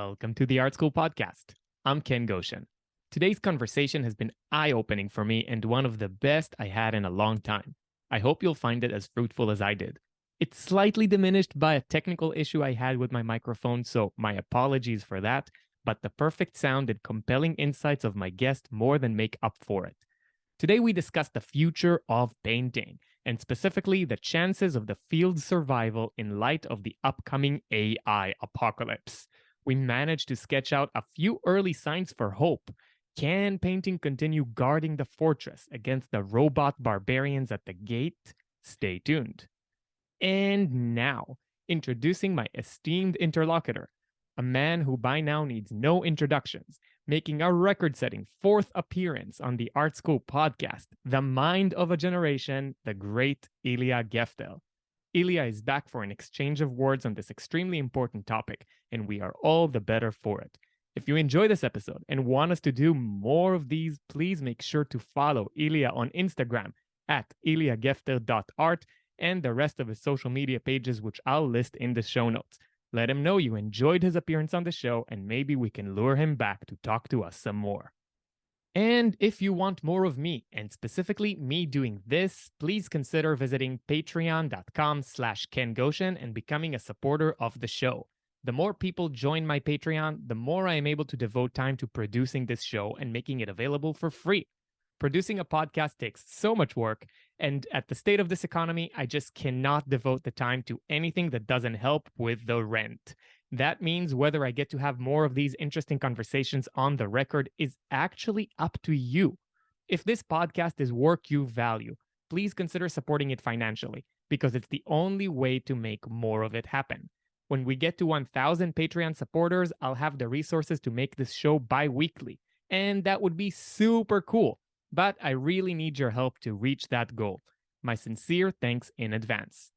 Welcome to the Art School Podcast. I'm Ken Goshen. Today's conversation has been eye-opening for me and one of the best I had in a long time. I hope you'll find it as fruitful as I did. It's slightly diminished by a technical issue I had with my microphone, so my apologies for that, but the perfect sound and compelling insights of my guest more than make up for it. Today we discuss the future of painting, and specifically the chances of the field's survival in light of the upcoming AI apocalypse. We managed to sketch out a few early signs for hope. Can painting continue guarding the fortress against the robot barbarians at the gate? Stay tuned. And now, introducing my esteemed interlocutor, a man who by now needs no introductions, making a record-setting fourth appearance on the Art School podcast, the mind of a generation, the great Ilya Gefter. Ilya is back for an exchange of words on this extremely important topic, and we are all the better for it. If you enjoy this episode and want us to do more of these, please make sure to follow Ilya on Instagram at ilyagefter.art and the rest of his social media pages, which I'll list in the show notes. Let him know you enjoyed his appearance on the show, and maybe we can lure him back to talk to us some more. And if you want more of me, and specifically me doing this, please consider visiting patreon.com/Ken Goshen and becoming a supporter of the show. The more people join my Patreon, the more I am able to devote time to producing this show and making it available for free. Producing a podcast takes so much work, and at the state of this economy, I just cannot devote the time to anything that doesn't help with the rent. That means whether I get to have more of these interesting conversations on the record is actually up to you. If this podcast is work you value, please consider supporting it financially, because it's the only way to make more of it happen. When we get to 1,000 Patreon supporters, I'll have the resources to make this show bi-weekly, and that would be super cool. But I really need your help to reach that goal. My sincere thanks in advance.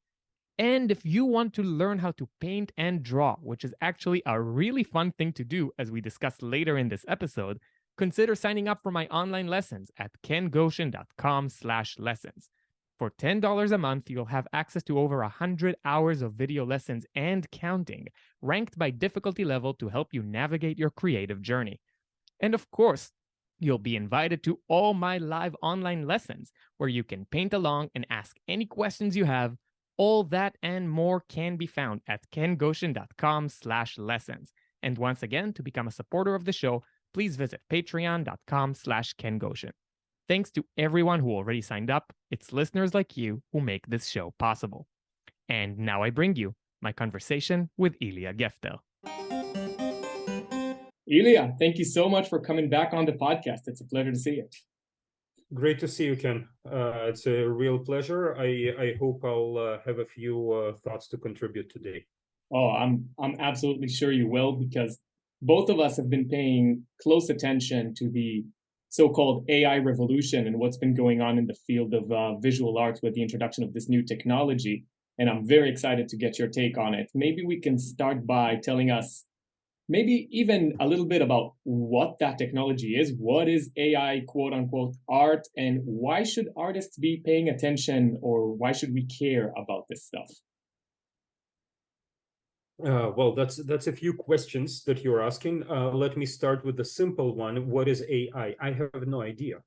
And if you want to learn how to paint and draw, which is actually a really fun thing to do as we discuss later in this episode, consider signing up for my online lessons at kengoshen.com/lessons. For $10 a month, you'll have access to over 100 hours of video lessons and counting, ranked by difficulty level to help you navigate your creative journey. And of course, you'll be invited to all my live online lessons, where you can paint along and ask any questions you have. All that and more can be found at kengoshen.com/lessons. And once again, to become a supporter of the show, please visit patreon.com/KenGoshen. Thanks to everyone who already signed up. It's listeners like you who make this show possible. And now I bring you my conversation with Ilya Gefter. Ilya, thank you so much for coming back on the podcast. It's a pleasure to see you. Great to see you, Ken. It's a real pleasure. I hope I'll have a few thoughts to contribute today. Oh, I'm absolutely sure you will, because both of us have been paying close attention to the so-called AI revolution and what's been going on in the field of visual arts with the introduction of this new technology. And I'm very excited to get your take on it. Maybe we can start by telling us maybe even a little bit about what that technology is. What is AI, quote unquote, art, and why should artists be paying attention, or why should we care about this stuff? Well, that's a few questions that you're asking. Let me start with the simple one. What is AI? I have no idea.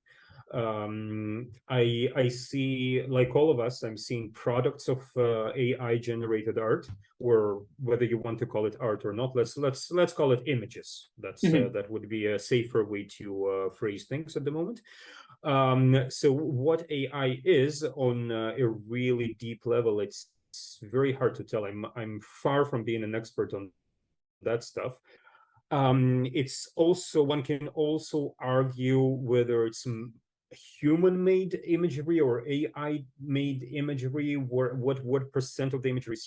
I see, like all of us, I'm seeing products of AI generated art, or whether you want to call it art or not, let's call it images. That would be a safer way to phrase things at the moment. So what AI is on a really deep level, it's very hard to tell. I'm far from being an expert on that stuff. It's also, one can also argue whether it's human-made imagery or AI-made imagery. What percent of the imagery is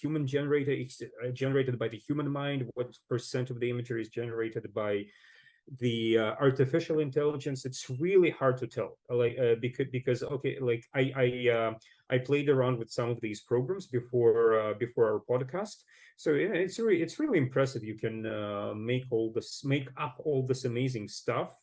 human generated? It's generated by the human mind. What percent of the imagery is generated by the artificial intelligence? It's really hard to tell. Because okay, like I played around with some of these programs before our podcast. So yeah, it's really impressive. You can make up all this amazing stuff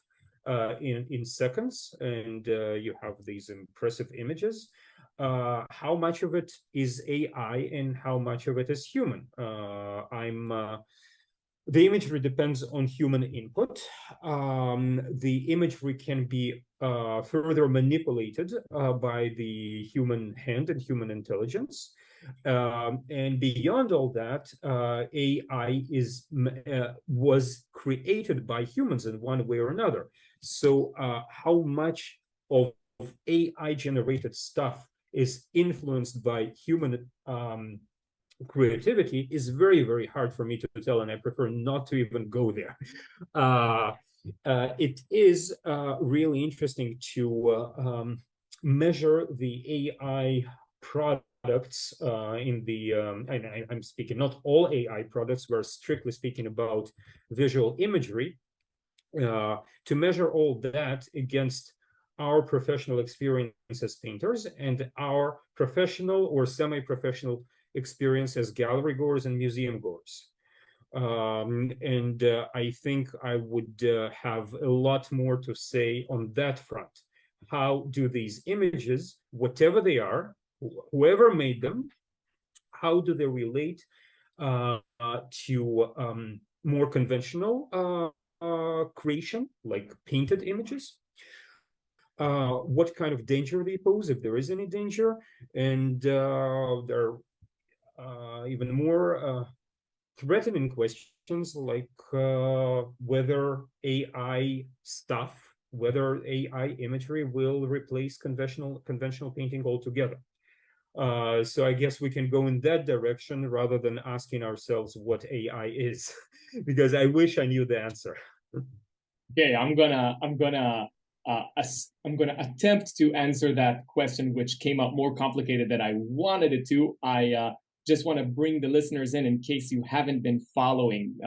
in seconds, and you have these impressive images. How much of it is AI and how much of it is human? The imagery depends on human input. The imagery can be further manipulated by the human hand and human intelligence. And beyond all that, AI was created by humans in one way or another. So how much of AI generated stuff is influenced by human creativity is very, very hard for me to tell, and I prefer not to even go there. It is really interesting to measure the AI products in the, and I'm speaking not all AI products, we're strictly speaking about visual imagery, to measure all that against our professional experience as painters and our professional or semi-professional experience as gallery goers and museum goers. And I think I would have a lot more to say on that front. How do these images, whatever they are, whoever made them, how do they relate to more conventional creation, like painted images? What kind of danger they pose, if there is any danger, and there are even more threatening questions like whether AI stuff, whether AI imagery will replace conventional painting altogether. So I guess we can go in that direction rather than asking ourselves what AI is, because I wish I knew the answer. Okay, I'm gonna attempt to answer that question, which came out more complicated than I wanted it to. I just want to bring the listeners in case you haven't been following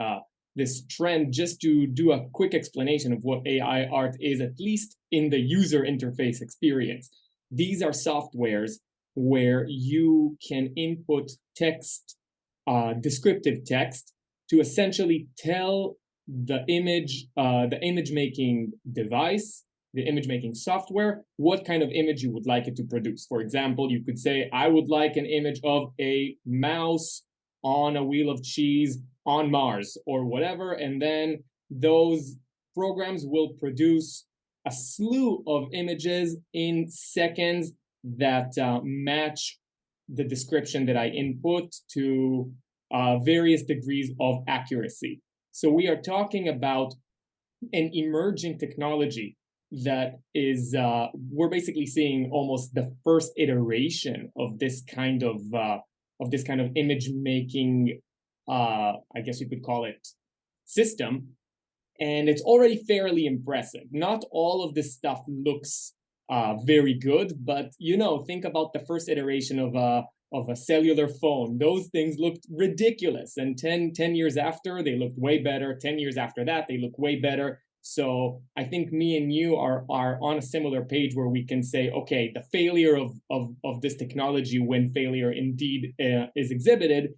this trend, just to do a quick explanation of what AI art is, at least in the user interface experience. These are softwares where you can input text, descriptive text, to essentially tell the image making device, the image making software, what kind of image you would like it to produce. For example, you could say, I would like an image of a mouse on a wheel of cheese on Mars or whatever. And then those programs will produce a slew of images in seconds that match the description that I input to various degrees of accuracy. So we are talking about an emerging technology that is, we're basically seeing almost the first iteration of this kind of image making, I guess you could call it, system, and it's already fairly impressive. Not all of this stuff looks very good, but think about the first iteration of a cellular phone. Those things looked ridiculous, and 10 years after, they looked way better. 10 years after that, they look way better. So I think me and you are on a similar page where we can say, okay, the failure of this technology, when failure indeed is exhibited,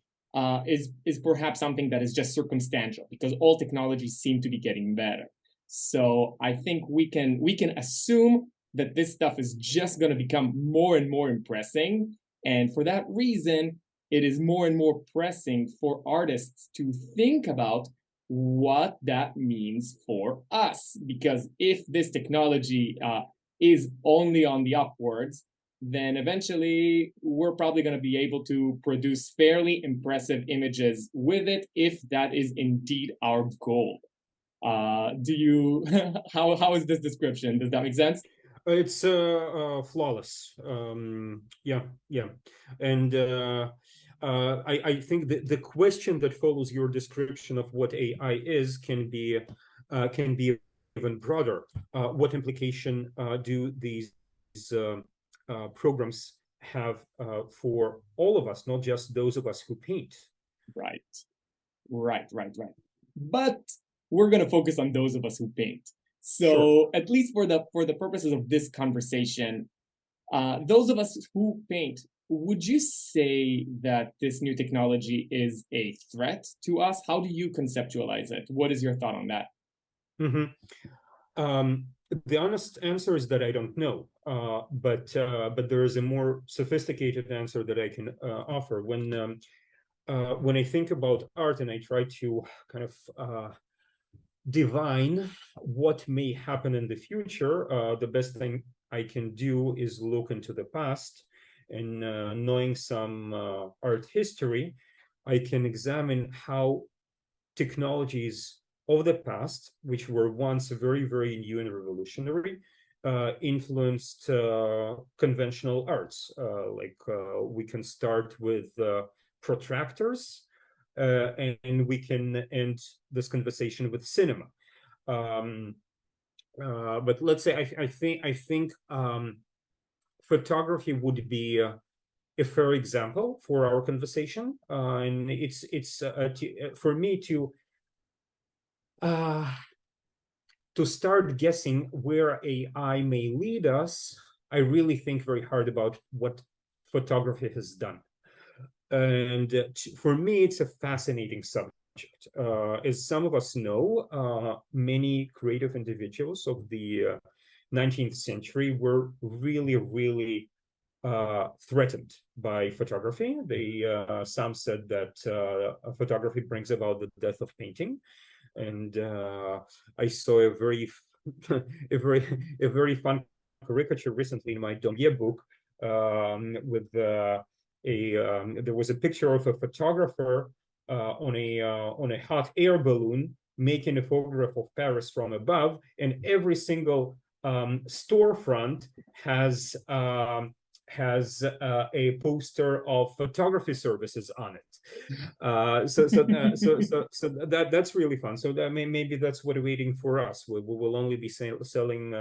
is perhaps something that is just circumstantial, because all technologies seem to be getting better. So I think we can assume that this stuff is just going to become more and more impressive. And for that reason, it is more and more pressing for artists to think about what that means for us. Because if this technology is only on the upwards, then eventually we're probably going to be able to produce fairly impressive images with it, if that is indeed our goal. Do you, how is this description? Does that make sense? It's flawless. Yeah. And I think the question that follows your description of what AI is can be even broader. What implication do these programs have for all of us, not just those of us who paint? Right. But we're going to focus on those of us who paint. So sure. At least for the purposes of this conversation, those of us who paint, would you say that this new technology is a threat to us? How do you conceptualize it? What is your thought on that? The honest answer is that I don't know, but there is a more sophisticated answer that I can offer. When when I think about art and I try to kind of divine what may happen in the future, the best thing I can do is look into the past, and knowing some art history, I can examine how technologies of the past, which were once very, very new and revolutionary, influenced conventional arts. We can start with protractors, and we can end this conversation with cinema. But let's say I think photography would be a fair example for our conversation, and it's for me to start guessing where AI may lead us. I really think very hard about what photography has done, and for me, it's a fascinating subject. As some of us know, many creative individuals of the 19th century were really, really threatened by photography. Some said that photography brings about the death of painting, and I saw a very a very fun caricature recently in my Dombier book, with there was a picture of a photographer on a hot air balloon making a photograph of Paris from above, and every single storefront has a poster of photography services on it. So that's really fun. So that maybe that's what waiting for us. We will only be selling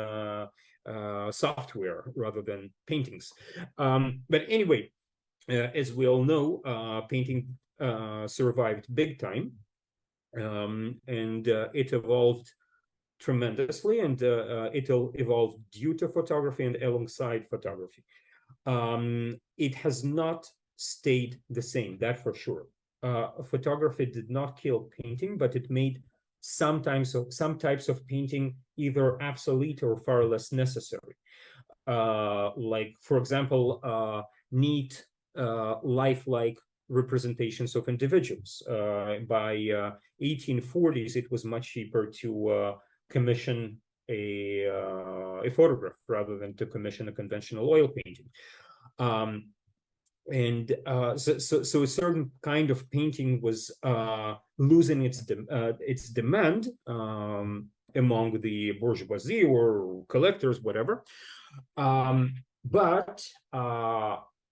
software rather than paintings. But anyway, as we all know, painting survived big time, and it evolved tremendously, and it evolved due to photography and alongside photography. It has not stayed the same, that for sure. Photography did not kill painting, but it made some types of painting either obsolete or far less necessary. Like, for example, neat, lifelike representations of individuals. By 1840s, it was much cheaper to commission a photograph rather than to commission a conventional oil painting. So a certain kind of painting was losing its demand among the bourgeoisie or collectors, whatever. But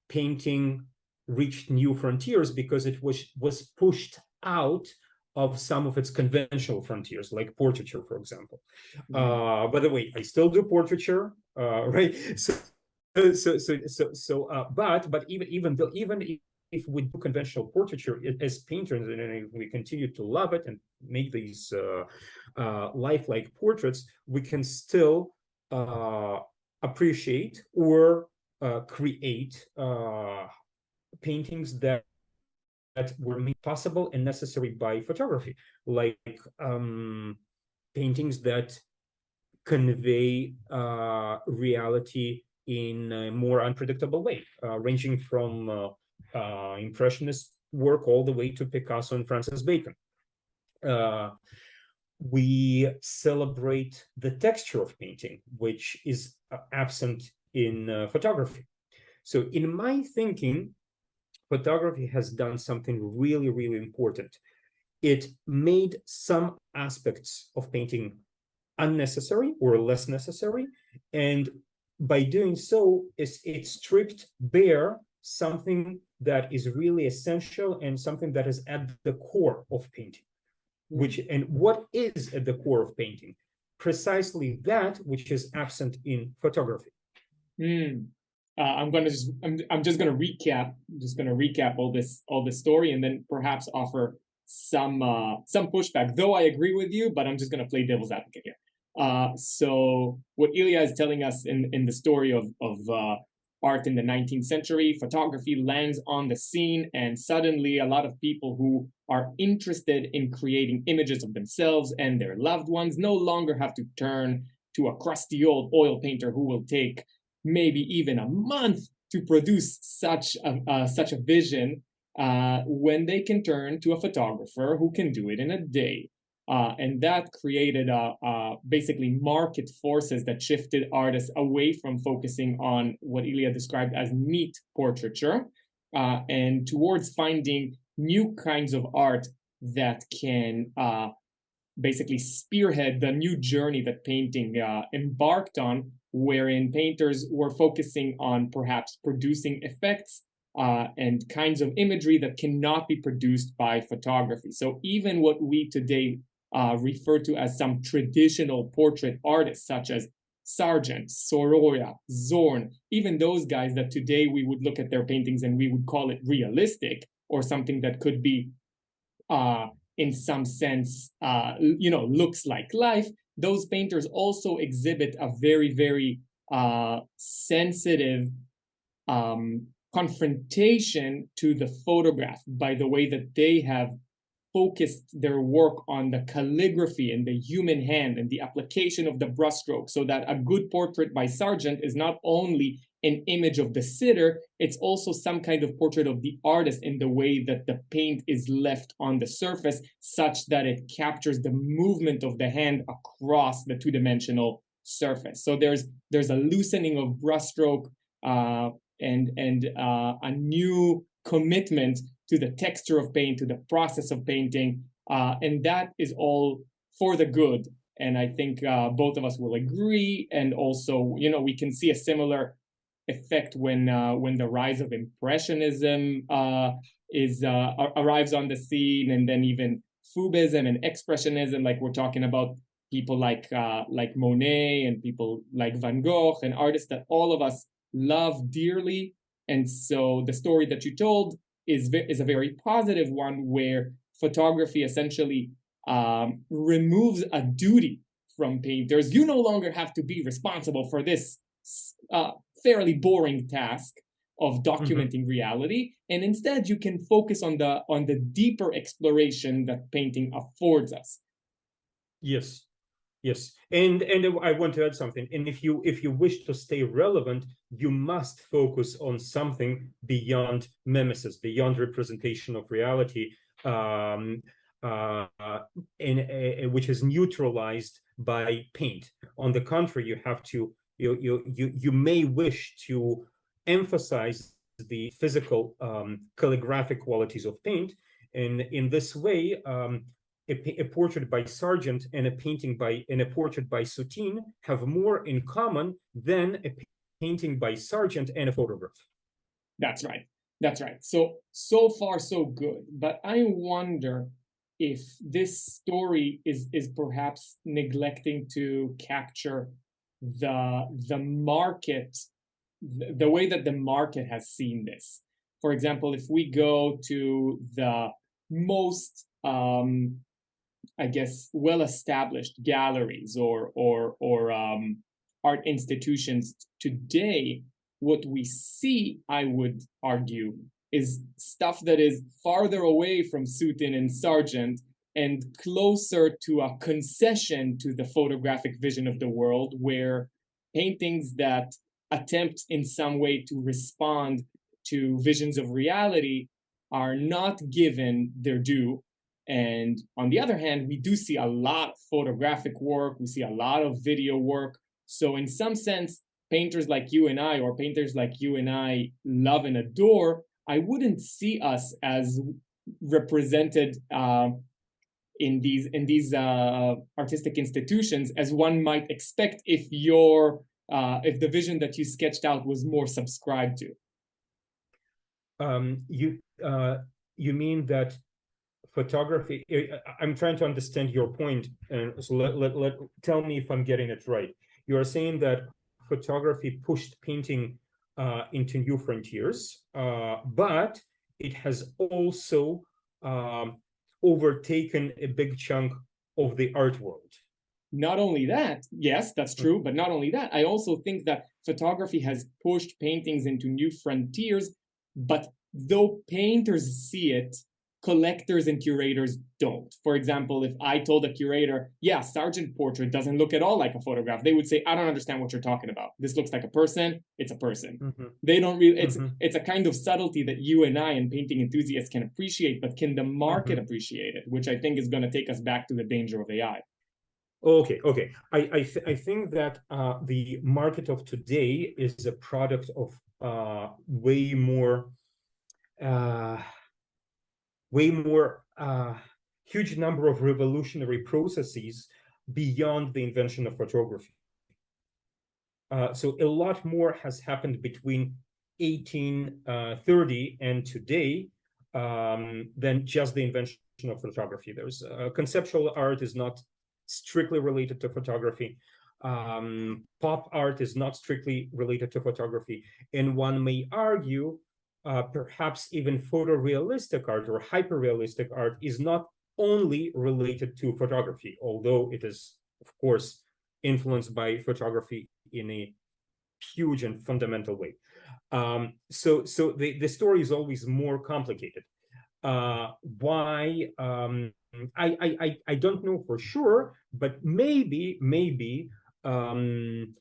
painting reached new frontiers because it was pushed out of some of its conventional frontiers, like portraiture, for example. By the way, I still do portraiture, right? But even if we do conventional portraiture as painters, and we continue to love it and make these lifelike portraits, we can still appreciate or create paintings that were made possible and necessary by photography, like paintings that convey reality in a more unpredictable way, ranging from Impressionist work all the way to Picasso and Francis Bacon. We celebrate the texture of painting, which is absent in photography. So in my thinking, photography has done something really, really important. It made some aspects of painting unnecessary or less necessary, and by doing so, it stripped bare something that is really essential and something that is at the core of painting. And what is at the core of painting? Precisely that which is absent in photography. I'm just gonna recap all this story, and then perhaps offer some pushback. Though I agree with you, but I'm just gonna play devil's advocate here. So what Ilya is telling us in the story of art in the 19th century, photography lands on the scene, and suddenly a lot of people who are interested in creating images of themselves and their loved ones no longer have to turn to a crusty old oil painter who will take maybe even a month to produce such a vision. when they can turn to a photographer who can do it in a day. And that created basically market forces that shifted artists away from focusing on what Ilya described as neat portraiture and towards finding new kinds of art that can basically spearhead the new journey that painting embarked on, wherein painters were focusing on perhaps producing effects and kinds of imagery that cannot be produced by photography. So even what we today refer to as some traditional portrait artists, such as Sargent, Sorolla, Zorn, even those guys that today we would look at their paintings and we would call it realistic or something that could be in some sense, looks like life. Those painters also exhibit a very, very sensitive confrontation to the photograph by the way that they have focused their work on the calligraphy and the human hand and the application of the brushstroke, so that a good portrait by Sargent is not only an image of the sitter, it's also some kind of portrait of the artist in the way that the paint is left on the surface, such that it captures the movement of the hand across the two-dimensional surface. So there's a loosening of brushstroke and a new commitment to the texture of paint, to the process of painting, and that is all for the good. And I think both of us will agree. And also, we can see a similar effect when the rise of Impressionism arrives on the scene, and then even Fubism and Expressionism, like we're talking about people like Monet and people like Van Gogh and artists that all of us love dearly. And so the story that you told is a very positive one, where photography essentially removes a duty from painters. You no longer have to be responsible for this fairly boring task of documenting reality, and instead you can focus on the deeper exploration that painting affords us. Yes. And I want to add something. And if you wish to stay relevant, you must focus on something beyond mimesis, beyond representation of reality, which is neutralized by paint. On the contrary, you have to you may wish to emphasize the physical calligraphic qualities of paint, and in this way, a portrait by Sargent and a portrait by Soutine have more in common than a painting by Sargent and a photograph. That's right. So far so good. But I wonder if this story is perhaps neglecting to capture the market, the way that the market has seen this. For example, if we go to the most well-established galleries or art institutions today, what we see, I would argue, is stuff that is farther away from Soutine and Sargent and closer to a concession to the photographic vision of the world, where paintings that attempt in some way to respond to visions of reality are not given their due. And on the other hand, we do see a lot of photographic work, we see a lot of video work. So in some sense, painters like you and I, or painters like you and I love and adore, I wouldn't see us as represented in these artistic institutions as one might expect if the vision that you sketched out was more subscribed to. You mean that photography? I'm trying to understand your point, and so tell me if I'm getting it right. You are saying that photography pushed painting into new frontiers, but it has also overtaken a big chunk of the art world. Not only that, yes, that's true, but not only that, I also think that photography has pushed paintings into new frontiers, but though painters see it collectors and curators don't. For example, if I told a curator, yeah, Sargent portrait doesn't look at all like a photograph, they would say, I don't understand what you're talking about. This looks like a person, it's a person. They don't really, it's a kind of subtlety that you and I and painting enthusiasts can appreciate, but can the market appreciate it? Which I think is going to take us back to the danger of AI. Okay. I think that the market of today is a product of way more huge number of revolutionary processes beyond the invention of photography. So a lot more has happened between 1830 and today than just the invention of photography. There's conceptual art is not strictly related to photography. Pop art is not strictly related to photography. And one may argue perhaps even photorealistic art or hyperrealistic art is not only related to photography, although it is, of course, influenced by photography in a huge and fundamental way. So the story is always more complicated. Why? I don't know for sure, but maybe an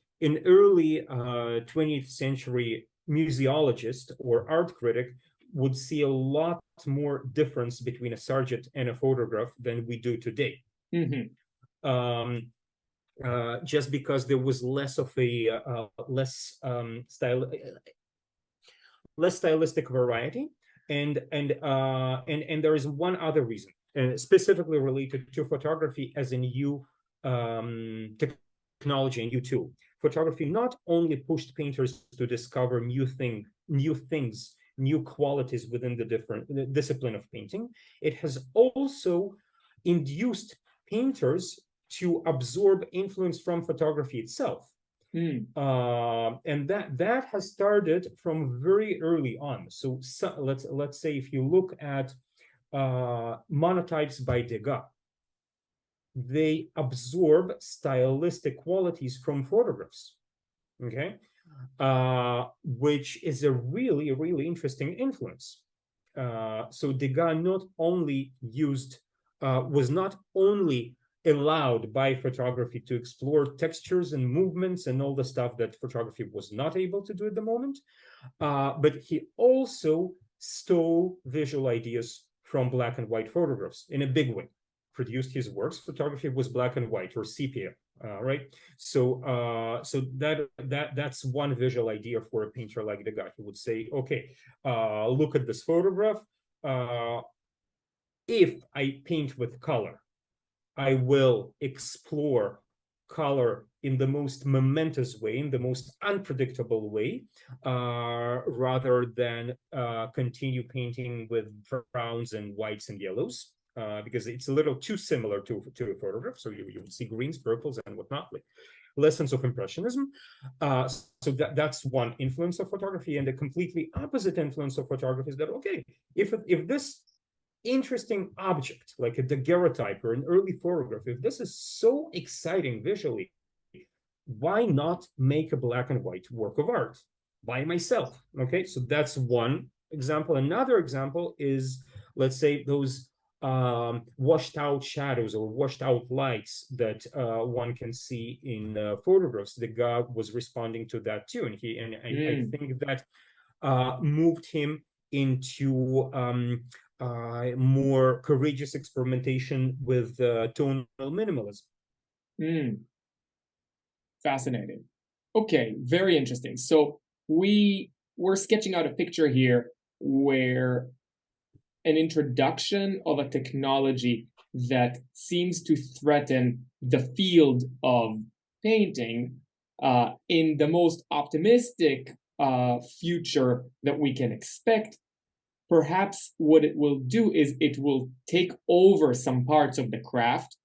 early 20th century museologist or art critic would see a lot more difference between a Sargent and a photograph than we do today. Just because there was less of a less stylistic variety, and there is one other reason, specifically related to photography as a new technology, a new tool. Photography not only pushed painters to discover new things, new qualities within the different discipline of painting, it has also induced painters to absorb influence from photography itself. And that has started from very early on. So let's say if you look at monotypes by Degas, they absorb stylistic qualities from photographs, okay, which is a really, really interesting influence. So Degas not only was not only allowed by photography to explore textures and movements and all the stuff that photography was not able to do at the moment, but he also stole visual ideas from black and white photographs in a big way. Produced his works, photography was black and white or sepia, right? So that's one visual idea for a painter like Degas. He would say, okay, look at this photograph. If I paint with color, I will explore color in the most momentous way, in the most unpredictable way, rather than continue painting with browns and whites and yellows, because it's a little too similar to a photograph. So you will see greens, purples, and whatnot, like lessons of Impressionism. So that's one influence of photography, and a completely opposite influence of photography is that, okay, if this interesting object like a daguerreotype or an early photograph, if this is so exciting visually, why not make a black and white work of art by myself? Okay, so that's one example. Another example is, let's say, those washed out shadows or washed out lights that one can see in photographs. Degas was responding to that too, and I think that moved him into more courageous experimentation with tonal minimalism. Fascinating. Okay, very interesting. So we're sketching out a picture here where an introduction of a technology that seems to threaten the field of painting in the most optimistic future that we can expect. Perhaps what it will do is it will take over some parts of the craft,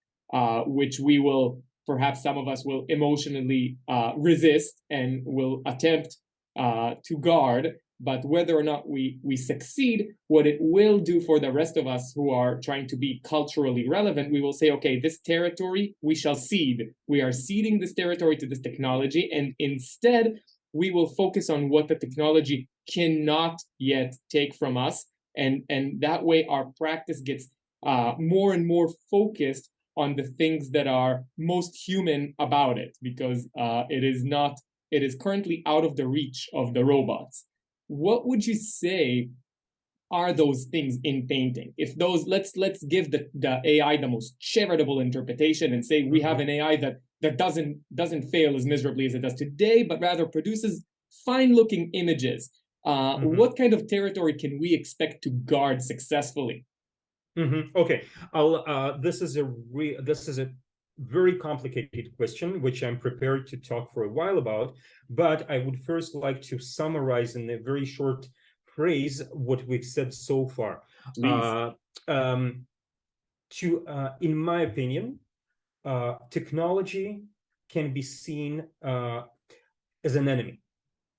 which we will, perhaps some of us will emotionally resist and will attempt to guard. But whether or not we succeed, what it will do for the rest of us who are trying to be culturally relevant, we will say, okay, this territory we shall cede. We are ceding this territory to this technology, and instead we will focus on what the technology cannot yet take from us, and that way our practice gets more and more focused on the things that are most human about it, because it is currently out of the reach of the robots. What would you say are those things in painting? If those, let's give the AI the most charitable interpretation and say we have an AI that doesn't fail as miserably as it does today, but rather produces fine-looking images. What kind of territory can we expect to guard successfully? Okay, this is a very complicated question, which I'm prepared to talk for a while about, but I would first like to summarize in a very short phrase what we've said so far. In my opinion, technology can be seen as an enemy.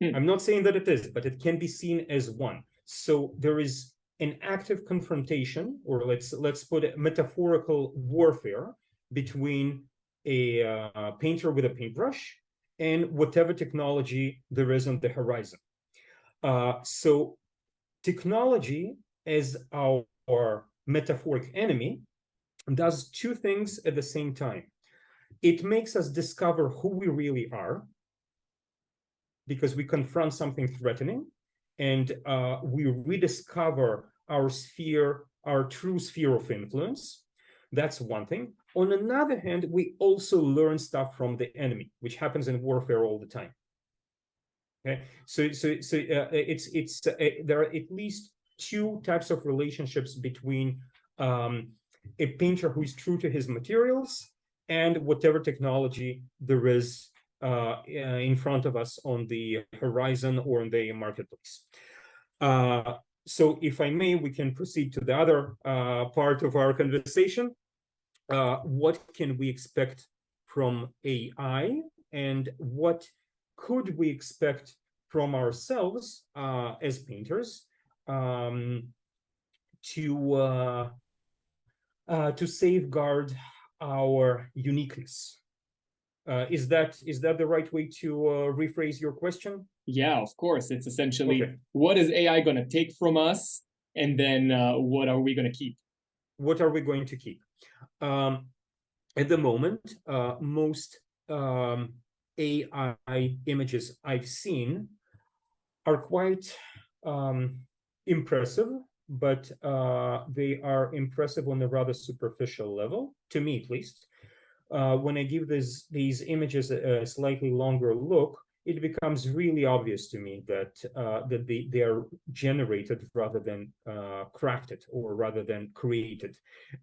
I'm not saying that it is, but it can be seen as one. So there is an active confrontation, or let's put it metaphorical warfare between a painter with a paintbrush and whatever technology there is on the horizon. So technology as our metaphoric enemy does two things at the same time. It makes us discover who we really are, because we confront something threatening, and we rediscover our sphere, our true sphere of influence. That's one thing. On another hand, we also learn stuff from the enemy, which happens in warfare all the time. Okay, so there are at least two types of relationships between a painter who is true to his materials and whatever technology there is in front of us on the horizon or in the marketplace. So if I may, we can proceed to the other part of our conversation. What can we expect from AI, and what could we expect from ourselves as painters to safeguard our uniqueness? Is that the right way to rephrase your question? Yeah, of course. It's essentially, what is AI going to take from us, and then what are we going to keep? What are we going to keep? At the moment, most AI images I've seen are quite impressive, but they are impressive on a rather superficial level, to me at least. When I give these images a slightly longer look, it becomes really obvious to me that they are generated rather than crafted, or rather than created.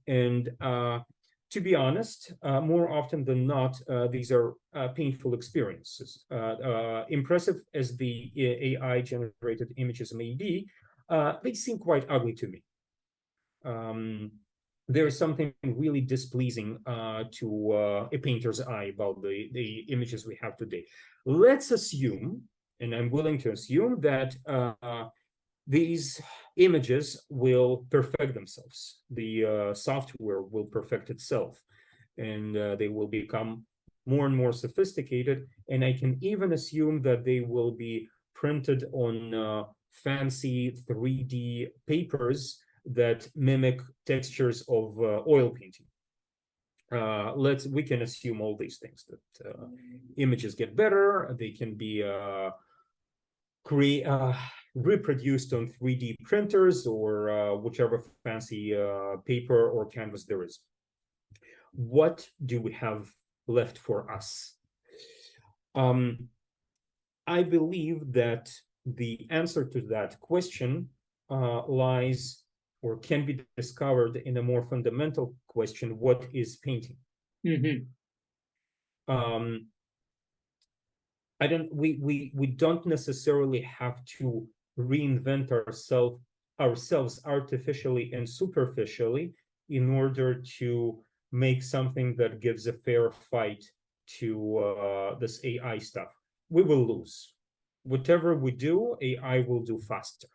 And to be honest, more often than not, these are painful experiences. Impressive as the AI-generated images may be, they seem quite ugly to me. There is something really displeasing to a painter's eye about the images we have today. Let's assume, and I'm willing to assume, that these images will perfect themselves. The software will perfect itself, and they will become more and more sophisticated. And I can even assume that they will be printed on fancy 3D papers that mimic textures of oil painting. We can assume all these things, that images get better, they can be reproduced on 3D printers, or whichever fancy paper or canvas there is. What do we have left for us? I believe that the answer to that question lies, or can be discovered, in a more fundamental question: what is painting? We don't necessarily have to reinvent ourselves artificially and superficially in order to make something that gives a fair fight to this AI stuff. We will lose. Whatever we do, AI will do faster.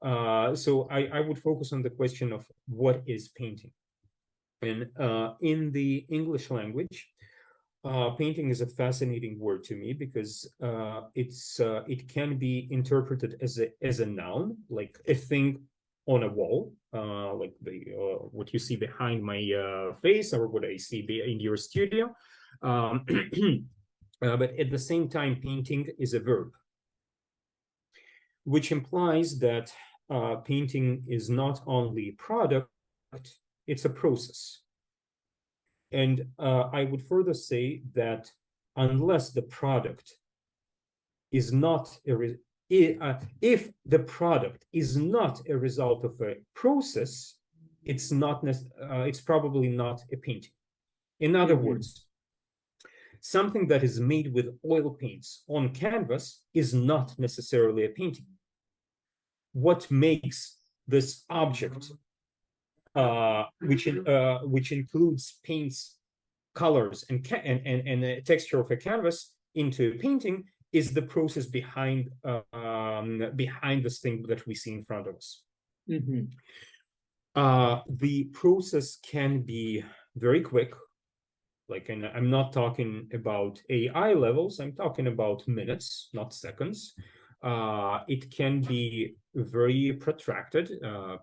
So I would focus on the question of what is painting. And in the English language, painting is a fascinating word to me, because it can be interpreted as a noun, like a thing on a wall, like what you see behind my face, or what I see in your studio. But at the same time, painting is a verb, which implies that painting is not only a product, it's a process. And I would further say that unless the product is not if the product is not a result of a process, it's not it's probably not a painting. In other words, something that is made with oil paints on canvas is not necessarily a painting. What makes this object, which includes paints, colors, and the texture of a canvas into a painting, is the process behind this thing that we see in front of us. The process can be very quick. Like, and I'm not talking about AI levels, I'm talking about minutes, not seconds. It can be very protracted.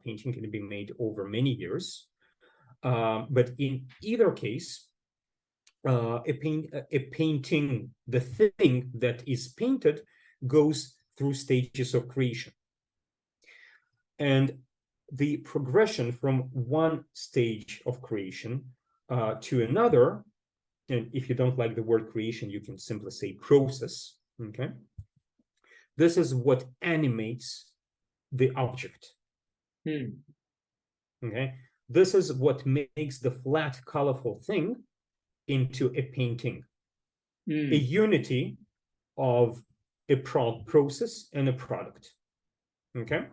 Painting can be made over many years. But in either case, a painting, the thing that is painted, goes through stages of creation. And the progression from one stage of creation to another, and if you don't like the word creation, you can simply say process, okay? This is what animates the object, okay? This is what makes the flat, colorful thing into a painting, a unity of a process and a product, okay?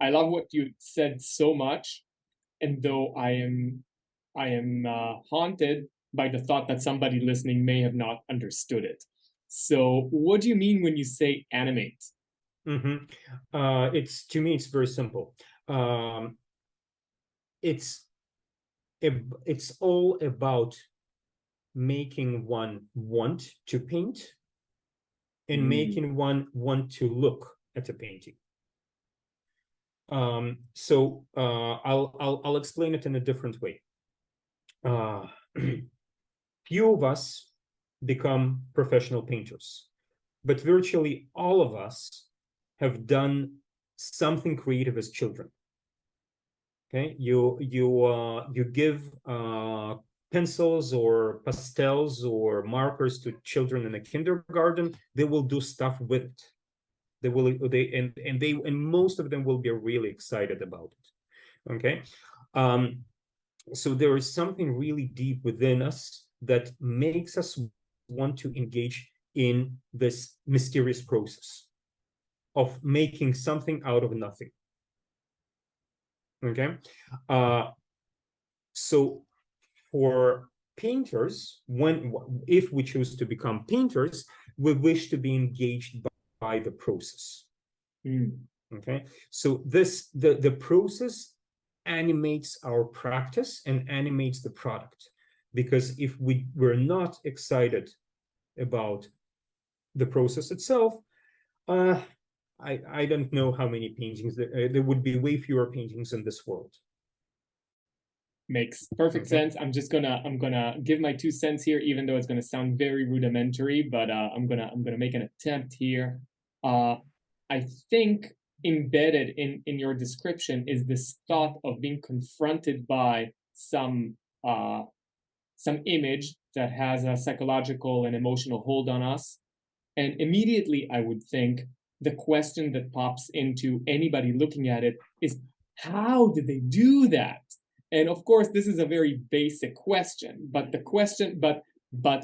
I love what you said so much, and though I am haunted by the thought that somebody listening may have not understood it. So what do you mean when you say animate? To me, it's very simple. It's all about making one want to paint and making one want to look at a painting. So I'll explain it in a different way. Few of us become professional painters, but virtually all of us have done something creative as children. Okay, you give pencils or pastels or markers to children in a kindergarten. They will do stuff with it. And most of them will be really excited about it. Okay, so there is something really deep within us that makes us want to engage in this mysterious process of making something out of nothing. Okay, so for painters, if we choose to become painters, we wish to be engaged by the process. Okay, so the process animates our practice and animates the product, because if we were not excited about the process itself, I don't know how many paintings there would be. Way fewer paintings in this world. Makes perfect sense. I'm gonna give my 2 cents here, even though it's gonna sound very rudimentary, but I'm gonna make an attempt here. I think embedded in your description is this thought of being confronted by some image that has a psychological and emotional hold on us, and immediately I would think the question that pops into anybody looking at it is, how did they do that? And of course, this is a very basic question, but the question,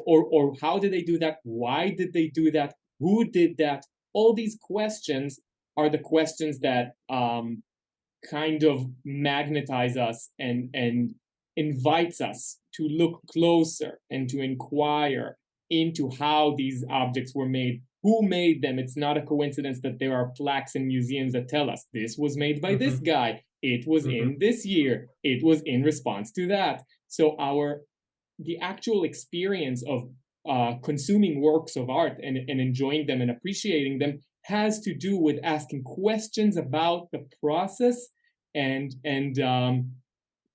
or how did they do that? Why did they do that? Who did that? All these questions are the questions that kind of magnetize us and invites us to look closer and to inquire into how these objects were made. Who made them? It's not a coincidence that there are plaques in museums that tell us this was made by this guy. It was in this year. It was in response to that. So the actual experience of consuming works of art and enjoying them and appreciating them has to do with asking questions about the process and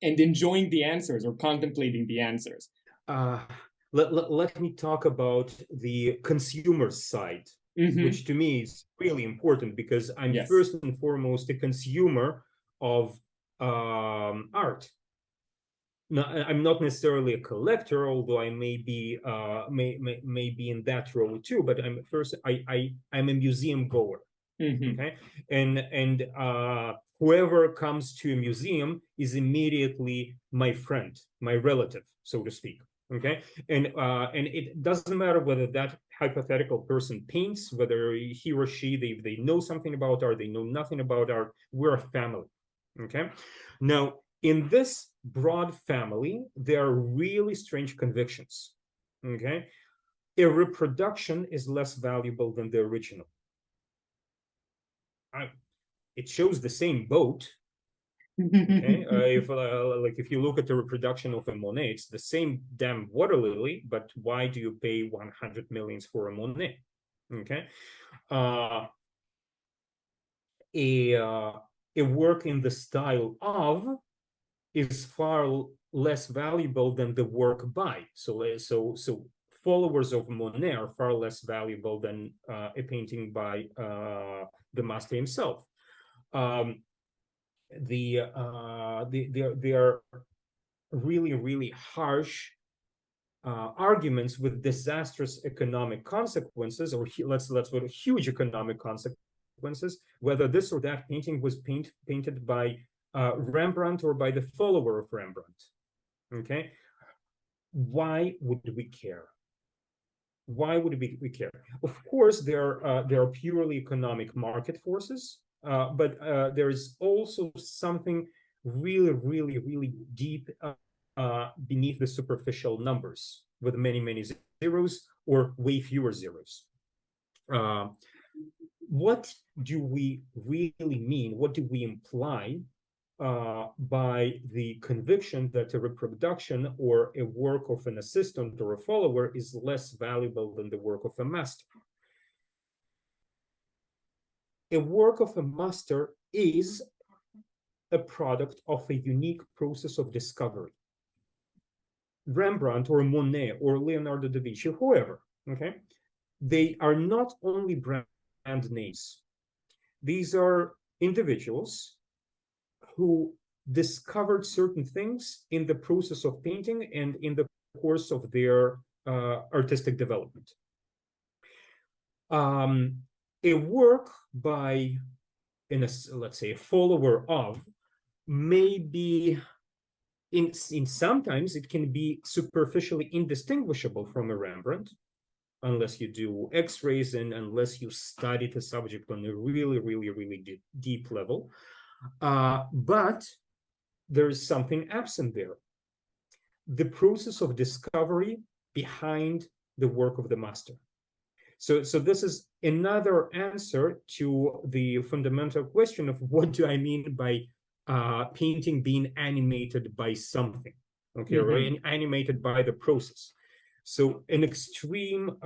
enjoying the answers or contemplating the answers. Let me talk about the consumer side, which to me is really important because I'm first and foremost a consumer of art. Now, I'm not necessarily a collector, although I may be in that role too. But I'm a museum goer. Okay, and whoever comes to a museum is immediately my friend, my relative, so to speak. Okay, and it doesn't matter whether that hypothetical person paints, whether he or she they know something about art, they know nothing about art. We're a family. Okay, now in this broad family, there are really strange convictions. Okay, a reproduction is less valuable than the original. It shows the same boat. Okay, if you look at the reproduction of a Monet, it's the same damn water lily, but why do you pay 100 millions for a Monet? Okay, a work in the style of is far less valuable than the work by. So followers of Monet are far less valuable than a painting by the master himself. There are really harsh arguments with disastrous economic consequences, or let's put huge economic consequences, whether this or that painting was painted by Rembrandt or by the follower of Rembrandt. Okay, why would we care? Why would we care? Of course, there are purely economic market forces, but there is also something really deep beneath the superficial numbers, with many zeros or way fewer zeros. What do we really mean? What do we imply by the conviction that a reproduction or a work of an assistant or a follower is less valuable than the work of a master? A work of a master is a product of a unique process of discovery. Rembrandt or Monet or Leonardo da Vinci, whoever, okay, they are not only brand names. These are individuals who discovered certain things in the process of painting and in the course of their artistic development. A work by, let's say, a follower of, may be, in sometimes it can be superficially indistinguishable from a Rembrandt, unless you do X-rays and unless you study the subject on a really deep level. But there is something absent there. The process of discovery behind the work of the master. So this is another answer to the fundamental question of what do I mean by painting being animated by something, okay, or animated by the process. So an extreme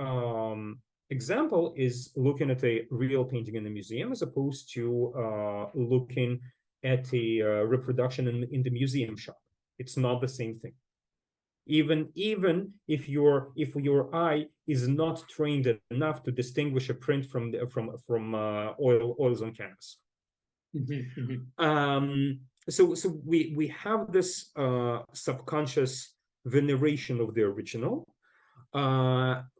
example is looking at a real painting in the museum as opposed to looking at a reproduction in the museum shop. It's not the same thing. Even if your eye is not trained enough to distinguish a print from oils on canvas. So we have this subconscious veneration of the original,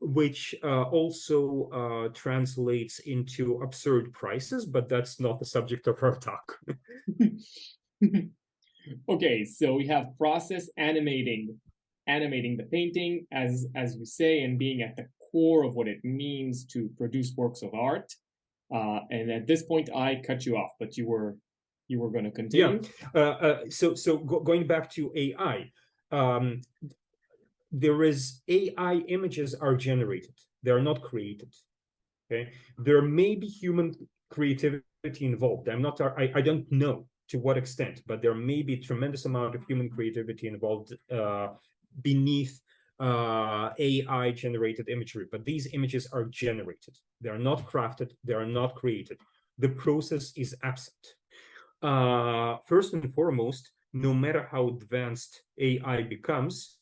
which also translates into absurd prices, but that's not the subject of our talk. Okay, so we have process animating the painting, as you say, and being at the core of what it means to produce works of art. And at this point, I cut you off, but you were going to continue. Yeah. Going back to AI, there is AI images are generated. They are not created. Okay. There may be human creativity involved. I don't know to what extent, but there may be a tremendous amount of human creativity involved beneath AI generated imagery, but these images are generated. They are not crafted. They are not created. The process is absent. First and foremost, no matter how advanced AI becomes,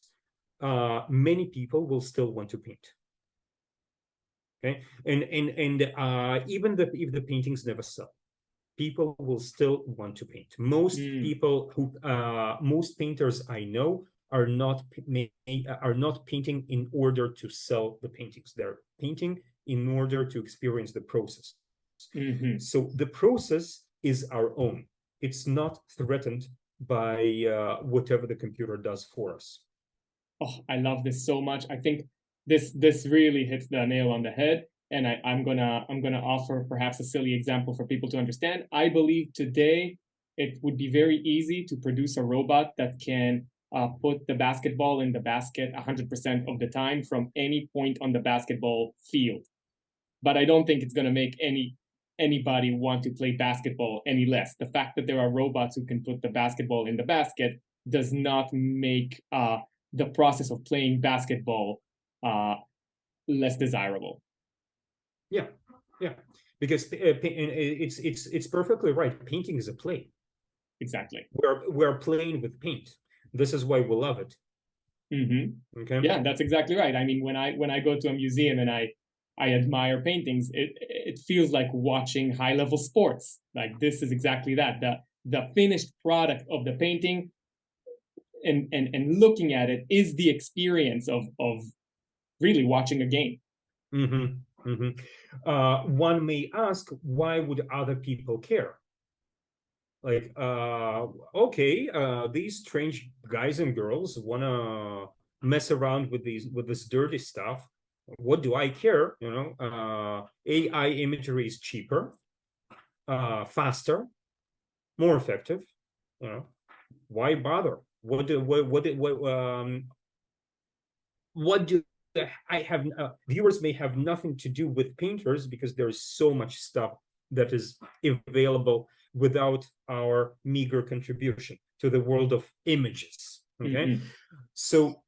many people will still want to paint. Okay, and even if the paintings never sell, people will still want to paint. Most people who, most painters I know are not painting in order to sell the paintings. They're painting in order to experience the process. So the process is our own. It's not threatened by whatever the computer does for us. Oh, I love this so much. I think this really hits the nail on the head. And I'm gonna offer perhaps a silly example for people to understand. I believe today it would be very easy to produce a robot that can put the basketball in the basket 100% of the time from any point on the basketball field. But I don't think it's gonna make anybody want to play basketball any less. The fact that there are robots who can put the basketball in the basket does not make the process of playing basketball less desirable. Yeah, because it's perfectly right. Painting is a play. Exactly. We're playing with paint. This is why we love it. Okay. Yeah, that's exactly right. I mean, when I go to a museum and I admire paintings, it feels like watching high-level sports. Like this is exactly that. The finished product of the painting and looking at it is the experience of really watching a game. One may ask, why would other people care? Like, okay, these strange guys and girls wanna mess around with this dirty stuff. What do I care? You know, AI imagery is cheaper, faster, more effective. You know, why bother? What do I have? Viewers may have nothing to do with painters because there's so much stuff that is available without our meager contribution to the world of images. Okay, so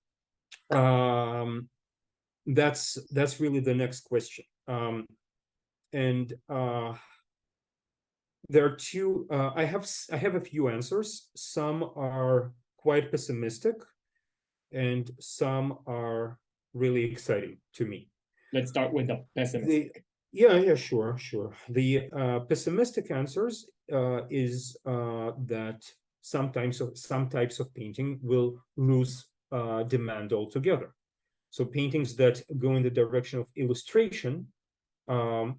that's really the next question. And there are two. I have a few answers. Some are quite pessimistic, and some are really exciting to me. Let's start with the pessimistic. Yeah, sure. The pessimistic answers is that some types of painting will lose demand altogether. So paintings that go in the direction of illustration will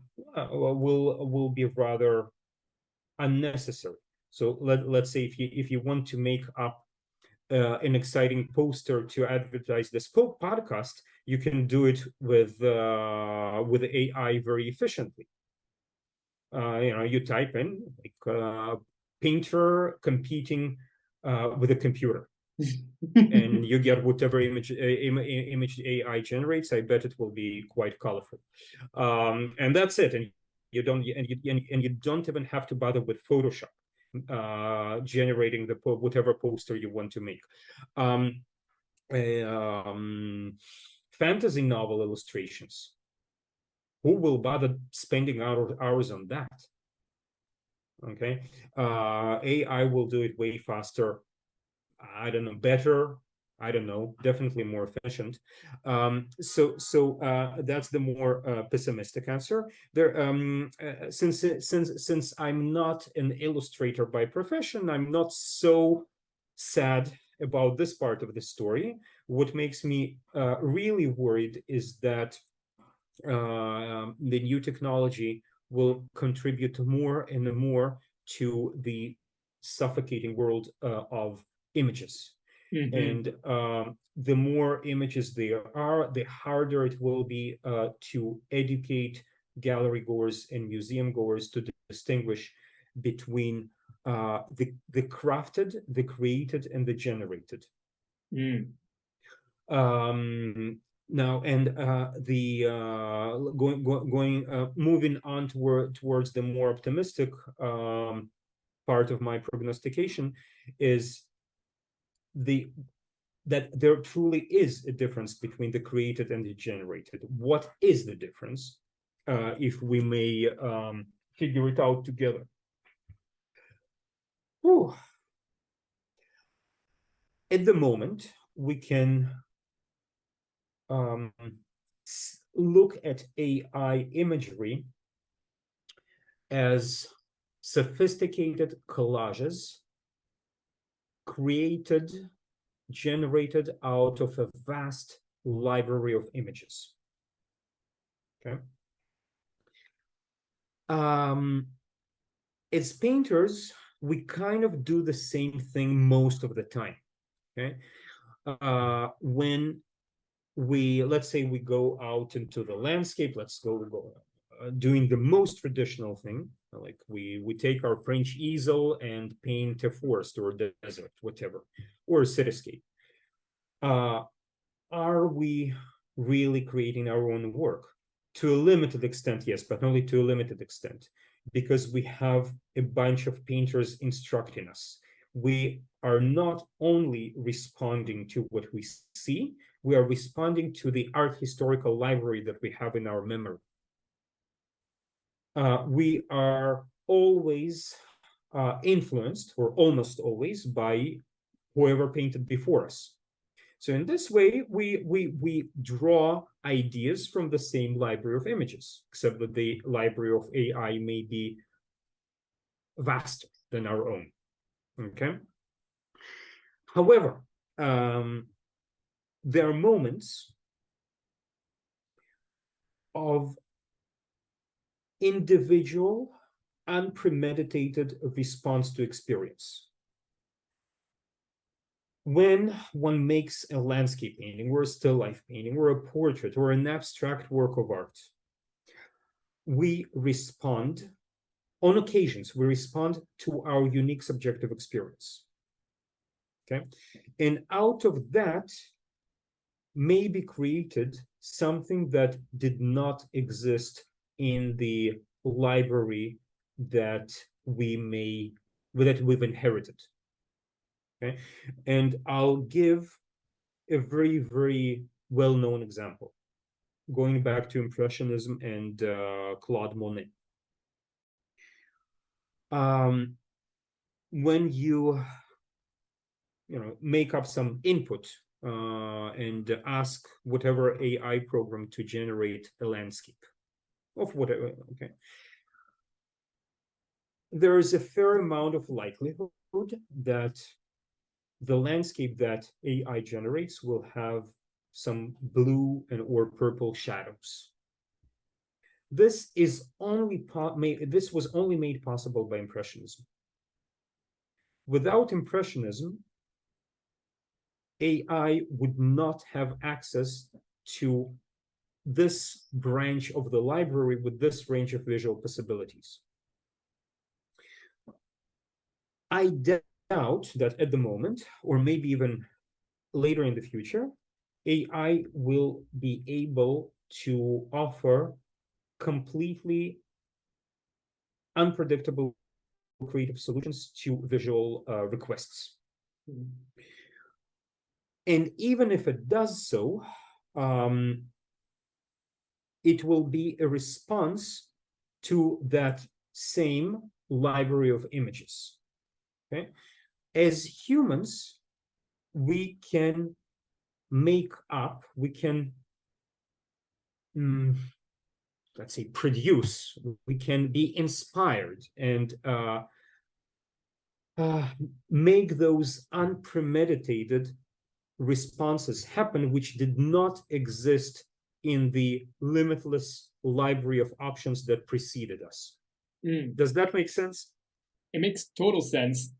be rather unnecessary. So let's say if you want to make up an exciting poster to advertise this podcast, you can do it with AI very efficiently. You know, you type in like painter competing with a computer, and you get whatever image AI generates. I bet it will be quite colorful, and that's it. And you don't even have to bother with Photoshop generating whatever poster you want to make. Fantasy novel illustrations. Who will bother spending hours on that? Okay, AI will do it way faster. I don't know, better. I don't know, definitely more efficient. So that's the more pessimistic answer. There, since I'm not an illustrator by profession, I'm not so sad about this part of the story. What makes me really worried is that the new technology will contribute more and more to the suffocating world of images. And the more images there are, the harder it will be to educate gallery goers and museum goers to distinguish between the crafted, the created, and the generated. Now, and moving on towards the more optimistic part of my prognostication is that there truly is a difference between the created and the generated. What is the difference, if we may figure it out together? Whew. At the moment, we can look at AI imagery as sophisticated collages generated out of a vast library of images. Okay. As painters, we kind of do the same thing most of the time. Okay. When let's say we go out into the landscape, let's go doing the most traditional thing, like we take our French easel and paint a forest or a desert, whatever, or a cityscape. Are we really creating our own work? To a limited extent, yes, but only to a limited extent, because we have a bunch of painters instructing us. We are not only responding to what we see, we are responding to the art historical library that we have in our memory. We are always influenced, or almost always, by whoever painted before us. So in this way, we draw ideas from the same library of images, except that the library of AI may be vaster than our own. Okay. However, there are moments of individual, unpremeditated response to experience. When one makes a landscape painting, or a still life painting, or a portrait, or an abstract work of art, we respond, on occasions, we respond to our unique subjective experience. Okay, and out of that may be created something that did not exist in the library that we've inherited. Okay, and I'll give a very, very well-known example, going back to Impressionism and Claude Monet. When you make up some input and ask whatever AI program to generate a landscape of whatever, okay, there is a fair amount of likelihood that the landscape that AI generates will have some blue or purple shadows. This was only made possible by Impressionism. Without Impressionism, AI would not have access to this branch of the library with this range of visual possibilities. I doubt that at the moment, or maybe even later in the future, AI will be able to offer completely unpredictable creative solutions to visual requests. And even if it does so, it will be a response to that same library of images. Okay? As humans, we can make up, we can, let's say, produce, we can be inspired and make those unpremeditated responses happen, which did not exist in the limitless library of options that preceded us. Does that make sense? It makes total sense.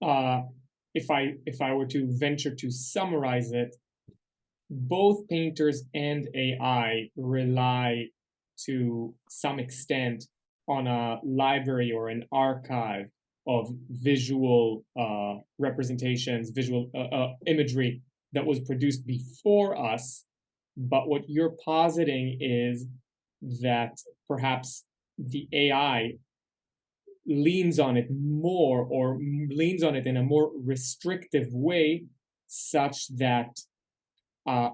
If I were to venture to summarize it, both painters and AI rely to some extent on a library or an archive of visual representations, visual imagery that was produced before us. But what you're positing is that perhaps the AI leans on it more, or leans on it in a more restrictive way, such that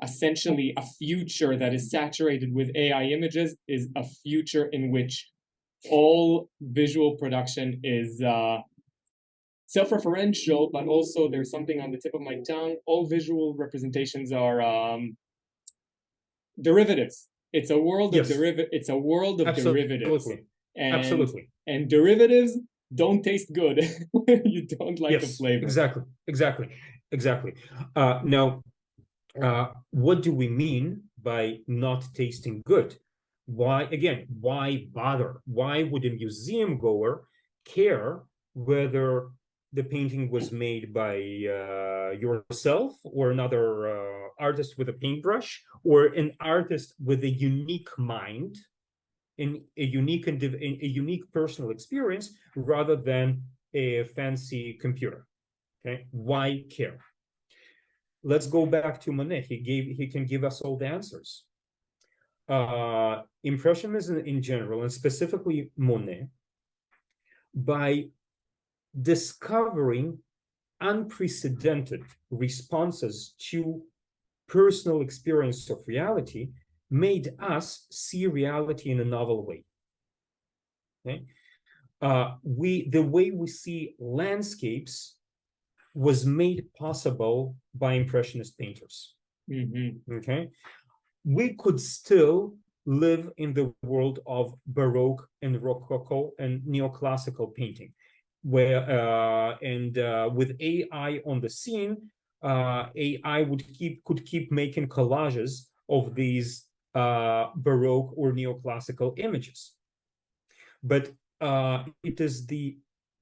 essentially a future that is saturated with AI images is a future in which all visual production is self-referential, but also there's something on the tip of my tongue. All visual representations are derivatives. It's a world of Yes. It's a world of derivatives. Absolutely. And derivatives don't taste good. You don't like the Yes, flavor. exactly. Now, what do we mean by not tasting good? Why bother? Why would a museum goer care whether the painting was made by yourself or another artist with a paintbrush or an artist with a unique mind in a unique personal experience rather than a fancy computer? Okay, why care? Let's go back to Monet. He can give us all the answers. Impressionism in general, and specifically Monet, by discovering unprecedented responses to personal experience of reality, made us see reality in a novel way. Okay? The way we see landscapes was made possible by Impressionist painters. Okay, we could still live in the world of Baroque and Rococo and neoclassical painting, where with AI on the scene, AI could keep making collages of these Baroque or neoclassical images. But it is the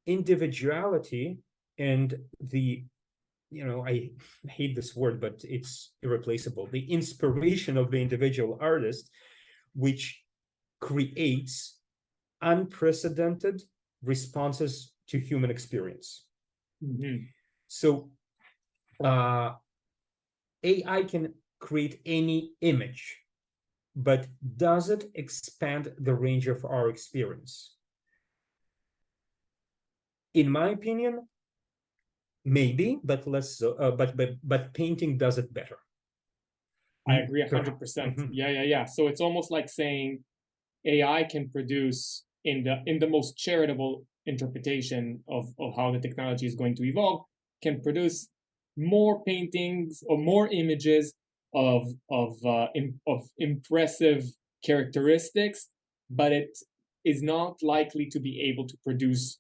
individuality and the, I hate this word, but it's irreplaceable, the inspiration of the individual artist, which creates unprecedented responses to human experience. So AI can create any image, but does it expand the range of our experience? In my opinion, maybe, but less so. But painting does it better. I agree 100%. Yeah. So it's almost like saying AI can produce in the most charitable interpretation of how the technology is going to evolve, can produce more paintings or more images of impressive characteristics, but it is not likely to be able to produce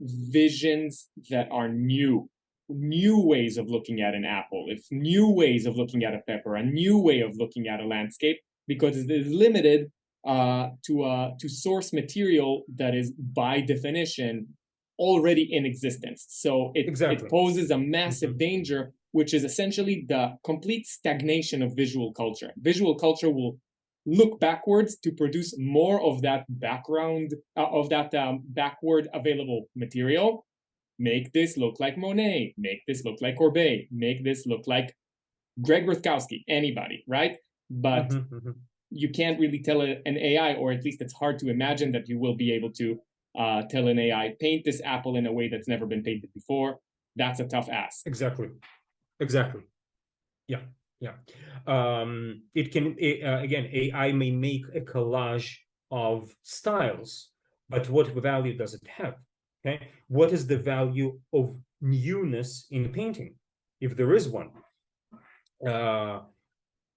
visions that are new ways of looking at an apple, it's new ways of looking at a pepper, a new way of looking at a landscape, because it is limited to source material that is by definition already in existence. So it poses a massive danger, which is essentially the complete stagnation of visual culture. Visual culture will look backwards to produce more of that backward available material. Make this look like Monet, make this look like Courbet, make this look like Greg Rutkowski, anybody, right? But you can't really tell an AI, or at least it's hard to imagine that you will be able to tell an AI, paint this apple in a way that's never been painted before. That's a tough ask. Exactly. Yeah. It can, again, AI may make a collage of styles, but what value does it have? Okay, what is the value of newness in painting, if there is one? And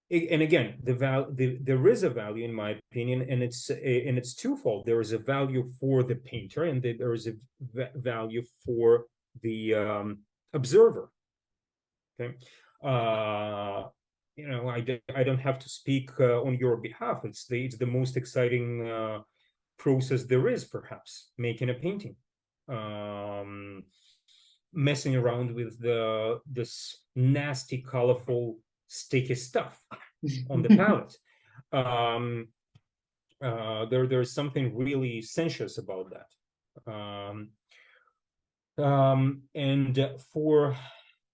again, there is a value, in my opinion, and it's twofold. There is a value for the painter, and there is a value for the observer. Okay, I don't have to speak on your behalf. It's the most exciting process there is, perhaps, making a painting. Messing around with this nasty, colorful, sticky stuff on the palette. There's something really sensuous about that.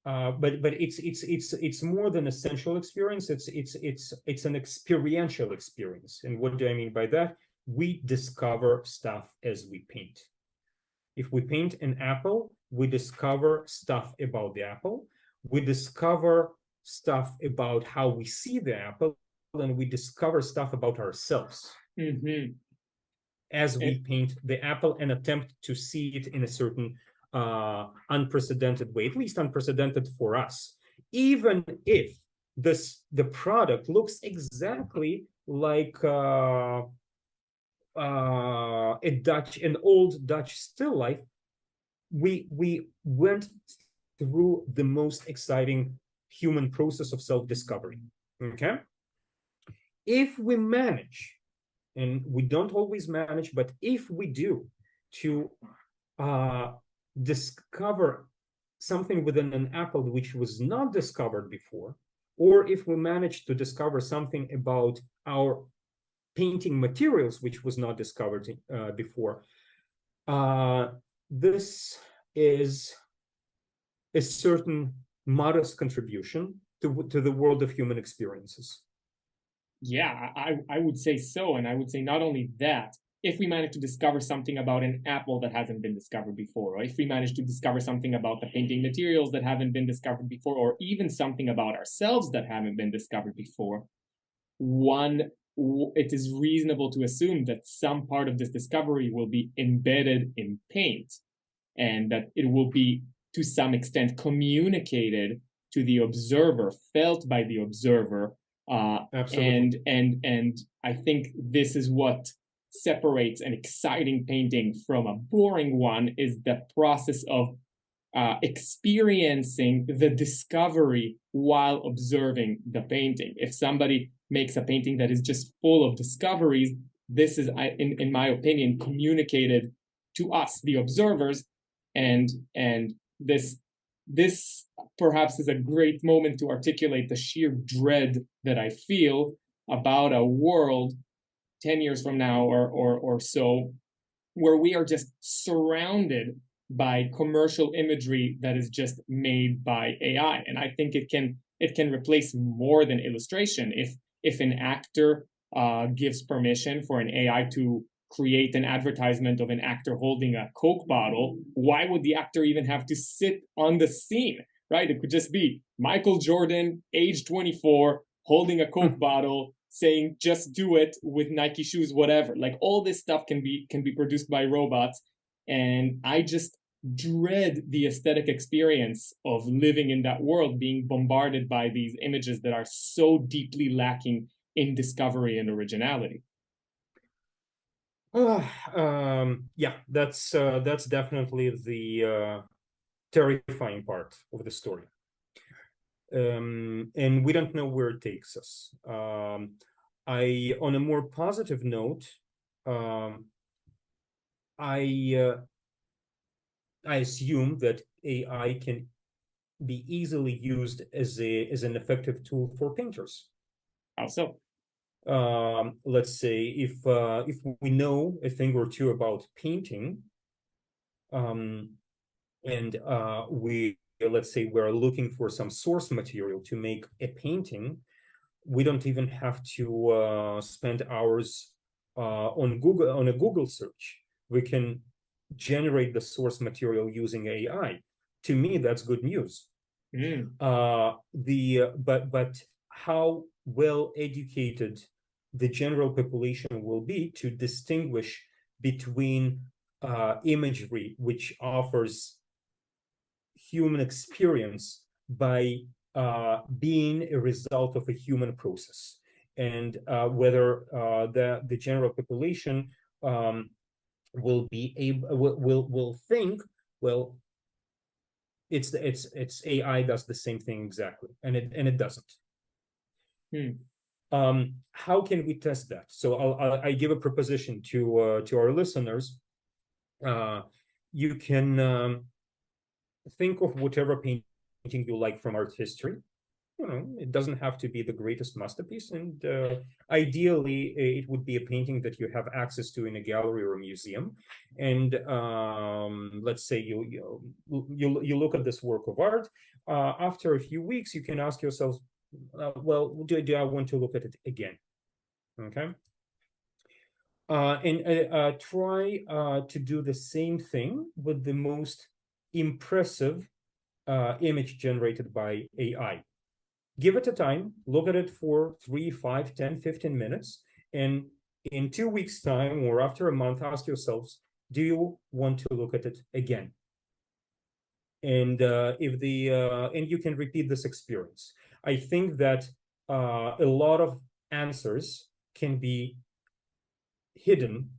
But it's more than a sensual experience. It's an experiential experience. And what do I mean by that? We discover stuff as we paint. If we paint an apple, we discover stuff about the apple. We discover stuff about how we see the apple, and we discover stuff about ourselves as we paint the apple and attempt to see it in a certain unprecedented way, at least unprecedented for us, even if the product looks exactly like an old Dutch still life. We went through the most exciting human process of self-discovery. Okay, if we manage, and we don't always manage, but if we do, to discover something within an apple which was not discovered before, or if we manage to discover something about our painting materials which was not discovered before, this is a certain modest contribution to the world of human experiences. Yeah, I would say so. And I would say not only that, if we manage to discover something about an apple that hasn't been discovered before, or if we manage to discover something about the painting materials that haven't been discovered before, or even something about ourselves that haven't been discovered before, it is reasonable to assume that some part of this discovery will be embedded in paint, and that it will be to some extent communicated to the observer, felt by the observer. Absolutely. And I think this is what separates an exciting painting from a boring one, is the process of experiencing the discovery while observing the painting. If somebody makes a painting that is just full of discoveries, this is, in my opinion, communicated to us, the observers, and this perhaps is a great moment to articulate the sheer dread that I feel about a world 10 years from now or so, where we are just surrounded by commercial imagery that is just made by AI. And I think it can replace more than illustration. If an actor gives permission for an AI to create an advertisement of an actor holding a Coke bottle, why would the actor even have to sit on the scene, right? It could just be Michael Jordan, age 24, holding a Coke bottle, saying just do it with Nike shoes, whatever. Like, all this stuff can be produced by robots. And I just dread the aesthetic experience of living in that world, being bombarded by these images that are so deeply lacking in discovery and originality. Yeah, that's definitely the terrifying part of the story. And we don't know where it takes us. On a more positive note, I assume that AI can be easily used as an effective tool for painters. How so? Let's say if we know a thing or two about painting, and let's say we're looking for some source material to make a painting, we don't even have to spend hours on a Google search. We can generate the source material using AI. To me, that's good news. But how well educated the general population will be to distinguish between imagery which offers human experience by being a result of a human process, and whether the general population will be able will think, well, it's AI does the same thing exactly, and it doesn't. How can we test that? So I give a proposition to our listeners. You can think of whatever painting you like from art history. It doesn't have to be the greatest masterpiece, and ideally it would be a painting that you have access to in a gallery or a museum. And let's say you look at this work of art. After a few weeks, you can ask yourself, well, do I want to look at it again? Okay. And try to do the same thing with the most impressive image generated by AI. Give it a time, look at it for 3, 5, 10, 15 minutes, and in 2 weeks' time or after a month, ask yourselves, do you want to look at it again? and if the and you can repeat this experience. I think that a lot of answers can be hidden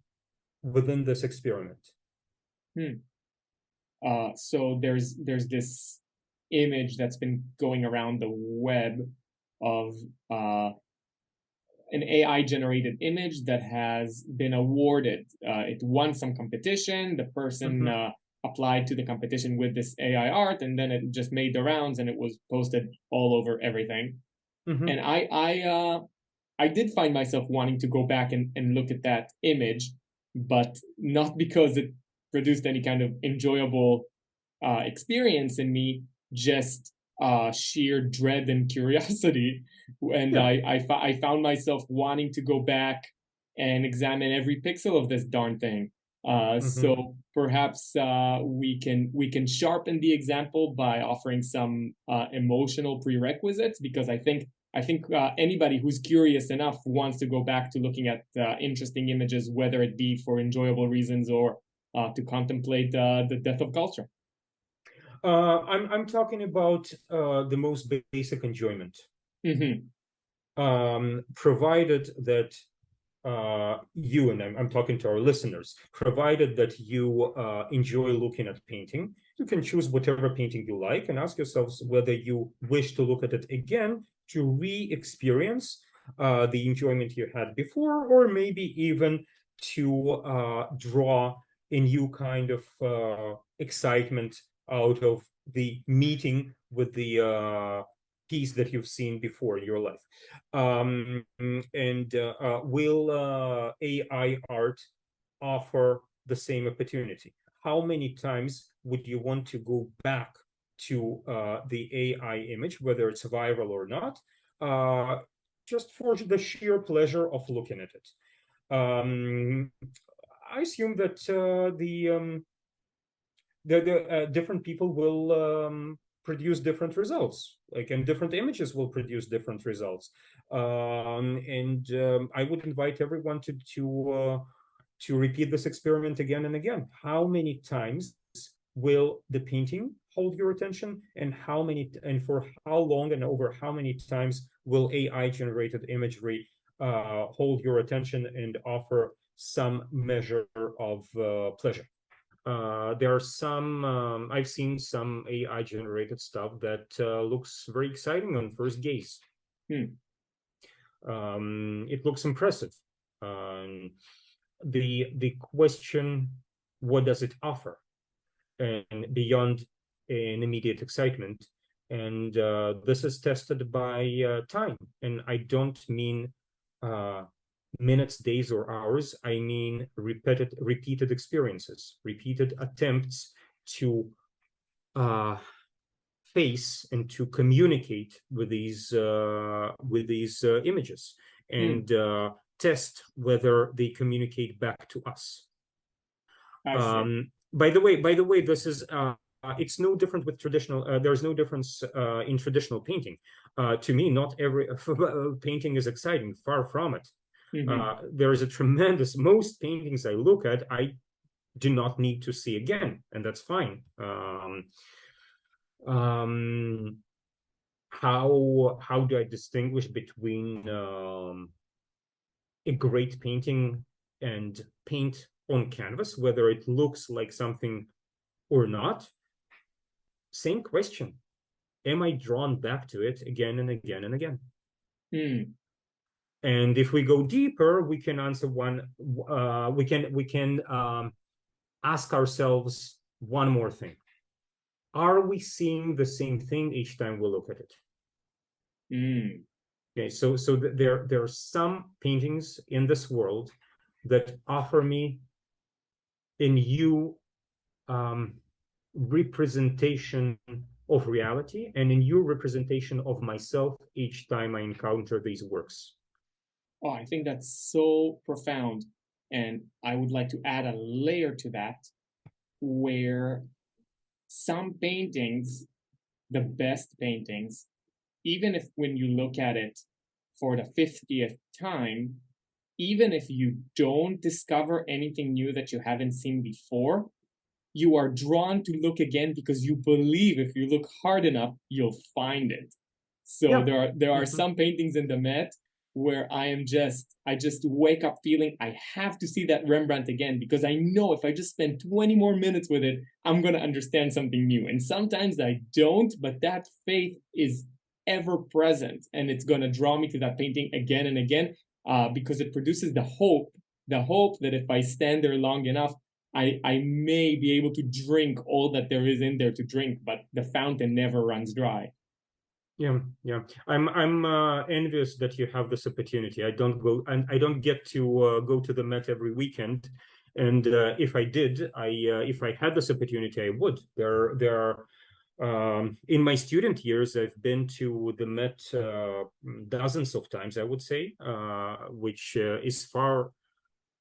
within this experiment. So there's this image that's been going around the web of an AI generated image that has been awarded. It won some competition. The person applied to the competition with this AI art, and then it just made the rounds, and it was posted all over everything. And I did find myself wanting to go back and look at that image, but not because it produced any kind of enjoyable experience in me, just sheer dread and curiosity. And I found myself wanting to go back and examine every pixel of this darn thing. So perhaps we can sharpen the example by offering some emotional prerequisites, because I think anybody who's curious enough wants to go back to looking at interesting images, whether it be for enjoyable reasons or to contemplate the death of culture. I'm talking about the most basic enjoyment, provided that you, and I'm talking to our listeners, provided that you enjoy looking at painting. You can choose whatever painting you like and ask yourselves whether you wish to look at it again to re-experience the enjoyment you had before, or maybe even to draw a new kind of excitement out of the meeting with the piece that you've seen before in your life. Will AI art offer the same opportunity? How many times would you want to go back to the AI image, whether it's viral or not, just for the sheer pleasure of looking at it? I assume that the different people will produce different results, and different images will produce different results. I would invite everyone to repeat this experiment again and again. How many times will the painting hold your attention, and for how long and over how many times will AI generated imagery hold your attention and offer some measure of pleasure? There are some, I've seen some AI generated stuff that looks very exciting on first gaze. It looks impressive. The question, what does it offer? And beyond an immediate excitement. And this is tested by time. And I don't mean minutes, days, or hours. I mean repeated experiences, repeated attempts to face and to communicate with these images, and test whether they communicate back to us. By the way, this is it's no different with traditional. There's no difference in traditional painting. To me, not every painting is exciting. Far from it. There is a tremendous. Most paintings I look at, I do not need to see again, and that's fine. How do I distinguish between a great painting and paint on canvas, whether it looks like something or not? Same question. Am I drawn back to it again and again and again? And if we go deeper, we can answer one. We can ask ourselves one more thing: are we seeing the same thing each time we look at it? Okay, so there are some paintings in this world that offer me a new representation of reality and a new representation of myself each time I encounter these works. Oh, I think that's so profound. And I would like to add a layer to that, where some paintings, the best paintings, even if when you look at it for the 50th time, even if you don't discover anything new that you haven't seen before, you are drawn to look again because you believe if you look hard enough, you'll find it. So Yeah. there are some paintings in the Met where I just wake up feeling I have to see that Rembrandt again, because I know if I just spend 20 more minutes with it, I'm going to understand something new. And sometimes I don't, but that faith is ever present, and it's going to draw me to that painting again and again, because it produces the hope that if I stand there long enough, I may be able to drink all that there is in there to drink, but the fountain never runs dry. Yeah, yeah. I'm envious that you have this opportunity. I don't go, and I don't get to go to the Met every weekend. And if I did, if I had this opportunity, I would. There are in my student years, I've been to the Met dozens of times, I would say, which is far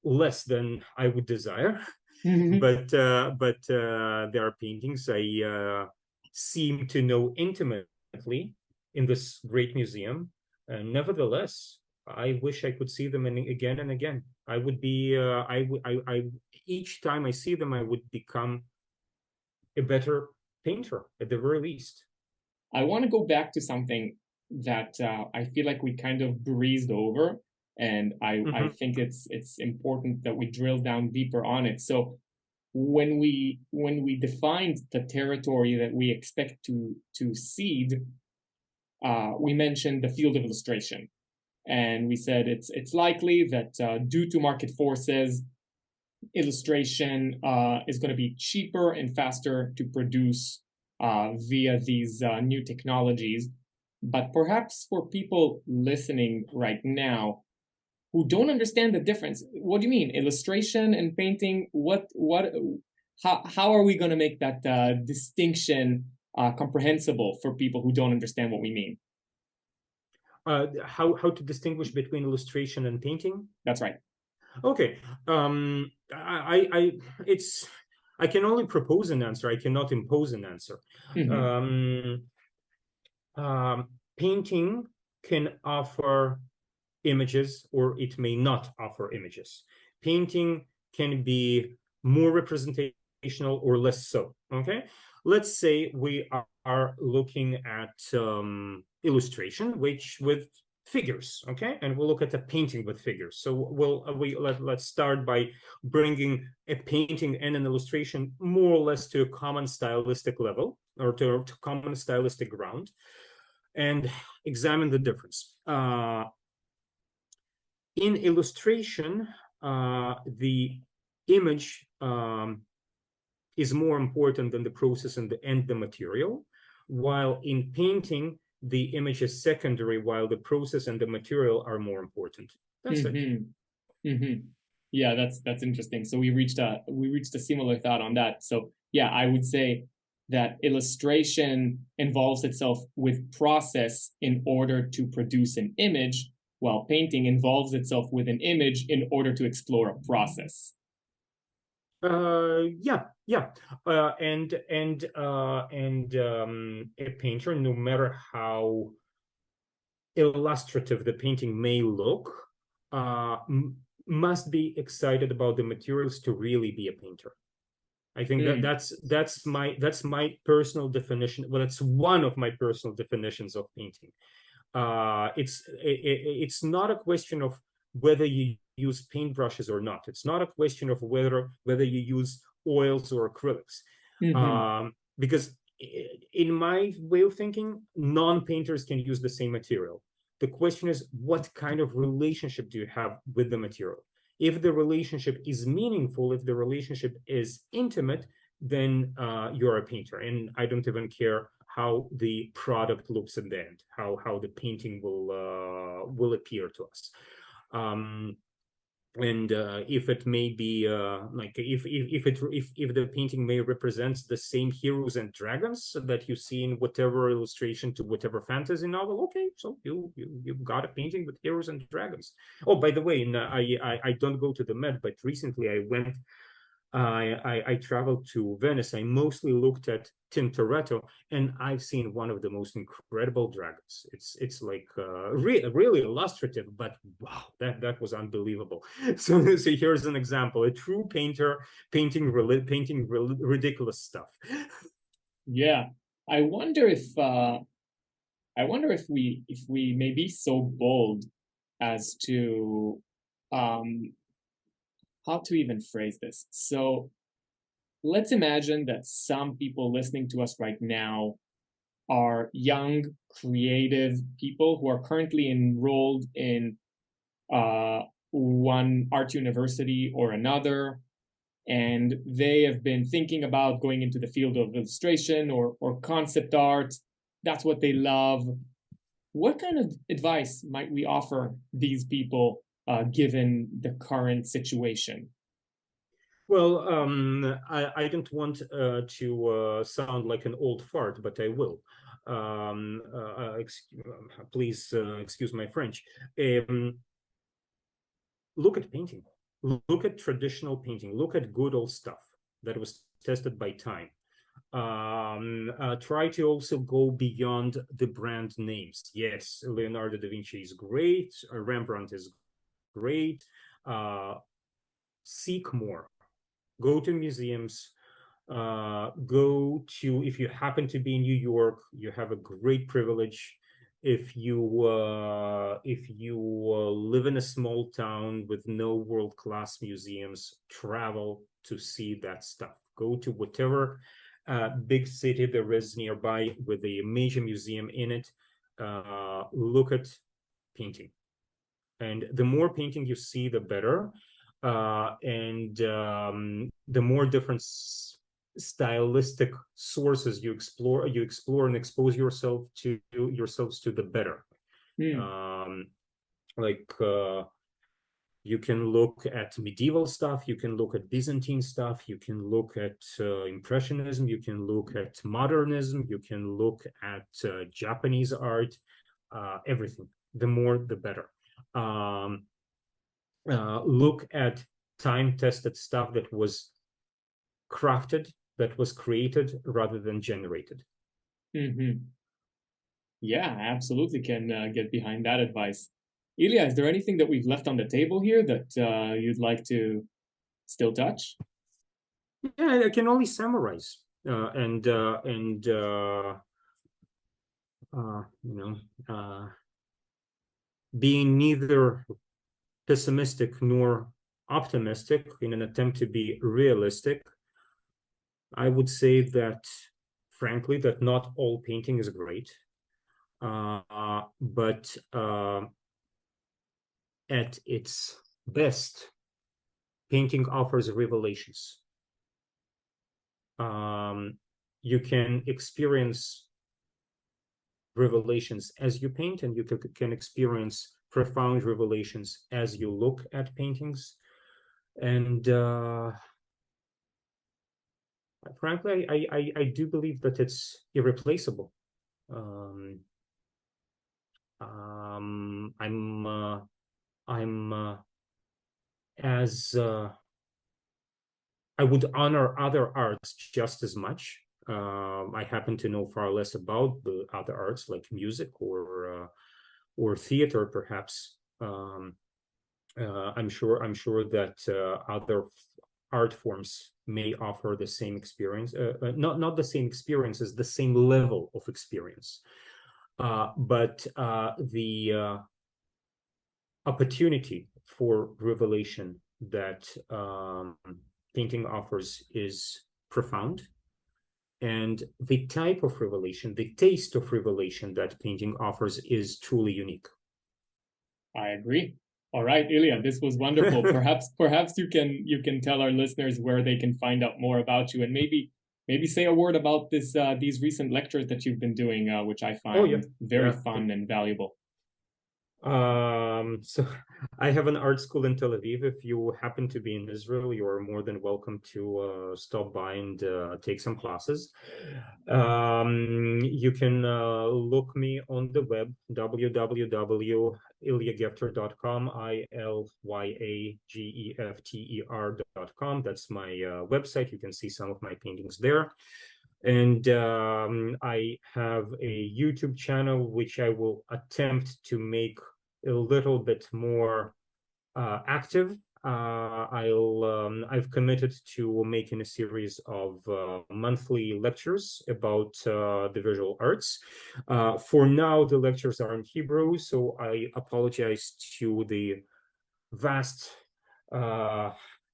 less than I would desire. But there are paintings I seem to know intimately in this great museum. And nevertheless, I wish I could see them again and again. I would be, each time I see them, I would become a better painter at the very least. I want to go back to something that I feel like we kind of breezed over, and I think it's important that we drill down deeper on it. So when we defined the territory that we expect to seed, we mentioned the field of illustration, and we said it's likely that due to market forces, illustration is going to be cheaper and faster to produce via these new technologies. But perhaps for people listening right now who don't understand the difference, what do you mean illustration and painting? How are we going to make that distinction comprehensible for people who don't understand what we mean? How to distinguish between illustration and painting? That's right. Okay. I can only propose an answer. I cannot impose an answer. Painting can offer images, or it may not offer images. Painting can be more representational or less so. Okay. Let's say we are looking at illustration, which with figures, okay, and we'll look at a painting with figures. So let's start by bringing a painting and an illustration more or less to a common stylistic level, or to common stylistic ground, and examine the difference. In illustration, the image is more important than the process and the material, while in painting, the image is secondary, while the process and the material are more important. That's it. Yeah, that's interesting. So we reached a similar thought on that. So yeah, I would say that illustration involves itself with process in order to produce an image, while painting involves itself with an image in order to explore a process. Yeah. And a painter, no matter how illustrative the painting may look, must be excited about the materials to really be a painter. I think that's my personal definition. Well, it's one of my personal definitions of painting. It's not a question of whether you use paintbrushes or not. It's not a question of whether you use oils or acrylics. Because in my way of thinking, non-painters can use the same material. The question is, what kind of relationship do you have with the material? If the relationship is meaningful, if the relationship is intimate, then you're a painter. And I don't even care how the product looks in the end, how the painting will appear to us. And if it may be like if the painting may represent the same heroes and dragons that you see in whatever illustration to whatever fantasy novel, okay, so you've got a painting with heroes and dragons. Oh, by the way, I don't go to the Met, but recently I went I traveled to Venice. I mostly looked at Tintoretto, and I've seen one of the most incredible dragons. It's like really illustrative, but wow, that was unbelievable. So here's an example: a true painter painting ridiculous stuff. Yeah, I wonder if we may be so bold as to how to even phrase this. So let's imagine that some people listening to us right now are young, creative people who are currently enrolled in one art university or another, and they have been thinking about going into the field of illustration or concept art. That's what they love. What kind of advice might we offer these people given the current situation? Well, I don't want to sound like an old fart, but I will. Please excuse my French. Look at painting. Look at traditional painting. Look at good old stuff that was tested by time. Try to also go beyond the brand names. Yes, Leonardo da Vinci is great. Rembrandt is great. Seek more. Go to museums. Go to, if you happen to be in New York, you have a great privilege. If you live in a small town with no world-class museums, travel to see that stuff. Go to whatever big city there is nearby with a major museum in it. Look at painting, and the more painting you see, the better. And the more different stylistic sources you explore and expose yourselves to the better. Like you can look at medieval stuff, you can look at Byzantine stuff, you can look at Impressionism, you can look at modernism, you can look at Japanese art, everything. The more, the better. Look at time-tested stuff that was crafted, that was created rather than generated. Yeah, absolutely can get behind that advice. Ilya, is there anything that we've left on the table here that you'd like to still touch? Yeah, I can only summarize being neither pessimistic nor optimistic in an attempt to be realistic, I would say that, frankly, that not all painting is great, but at its best, painting offers revelations. You can experience revelations as you paint, and you can experience profound revelations as you look at paintings. And frankly, I do believe that it's irreplaceable. I would honor other arts just as much. I happen to know far less about the other arts like music or theater, perhaps. I'm sure that other art forms may offer the same experience, not the same experience as the same level of experience, but the opportunity for revelation that painting offers is profound, and the type of revelation, the taste of revelation that painting offers is truly unique. I agree. All right, Ilya, this was wonderful. Perhaps you can tell our listeners where they can find out more about you, and maybe say a word about these recent lectures that you've been doing, which I find very fun and valuable. So I have an art school in Tel Aviv. If you happen to be in Israel, you are more than welcome to stop by and take some classes. You can look me on the web, www.ilyagefter.com, ILYAGEFTER.com. That's my website. You can see some of my paintings there. And I have a YouTube channel, which I will attempt to make a little bit more active. I've committed to making a series of monthly lectures about the visual arts. For now, the lectures are in Hebrew, so I apologize to the vast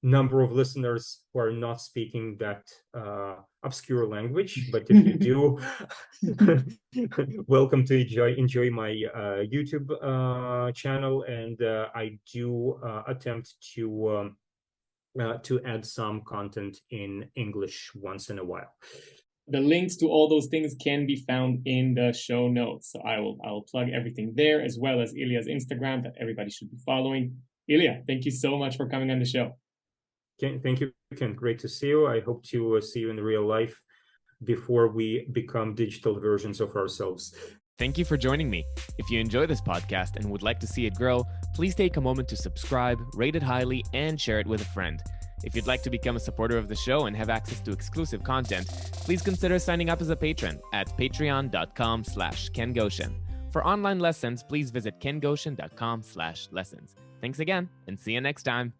number of listeners who are not speaking that obscure language. But if you do, welcome to enjoy my YouTube channel, and I do attempt to add some content in English once in a while. The links to all those things can be found in the show notes. So I will plug everything there, as well as Ilya's Instagram that everybody should be following. Ilya, thank you so much for coming on the show. Thank you, Ken. Great to see you. I hope to see you in real life before we become digital versions of ourselves. Thank you for joining me. If you enjoy this podcast and would like to see it grow, please take a moment to subscribe, rate it highly, and share it with a friend. If you'd like to become a supporter of the show and have access to exclusive content, please consider signing up as a patron at patreon.com/Ken Goshen. For online lessons, please visit kengoshen.com/lessons. Thanks again, and see you next time.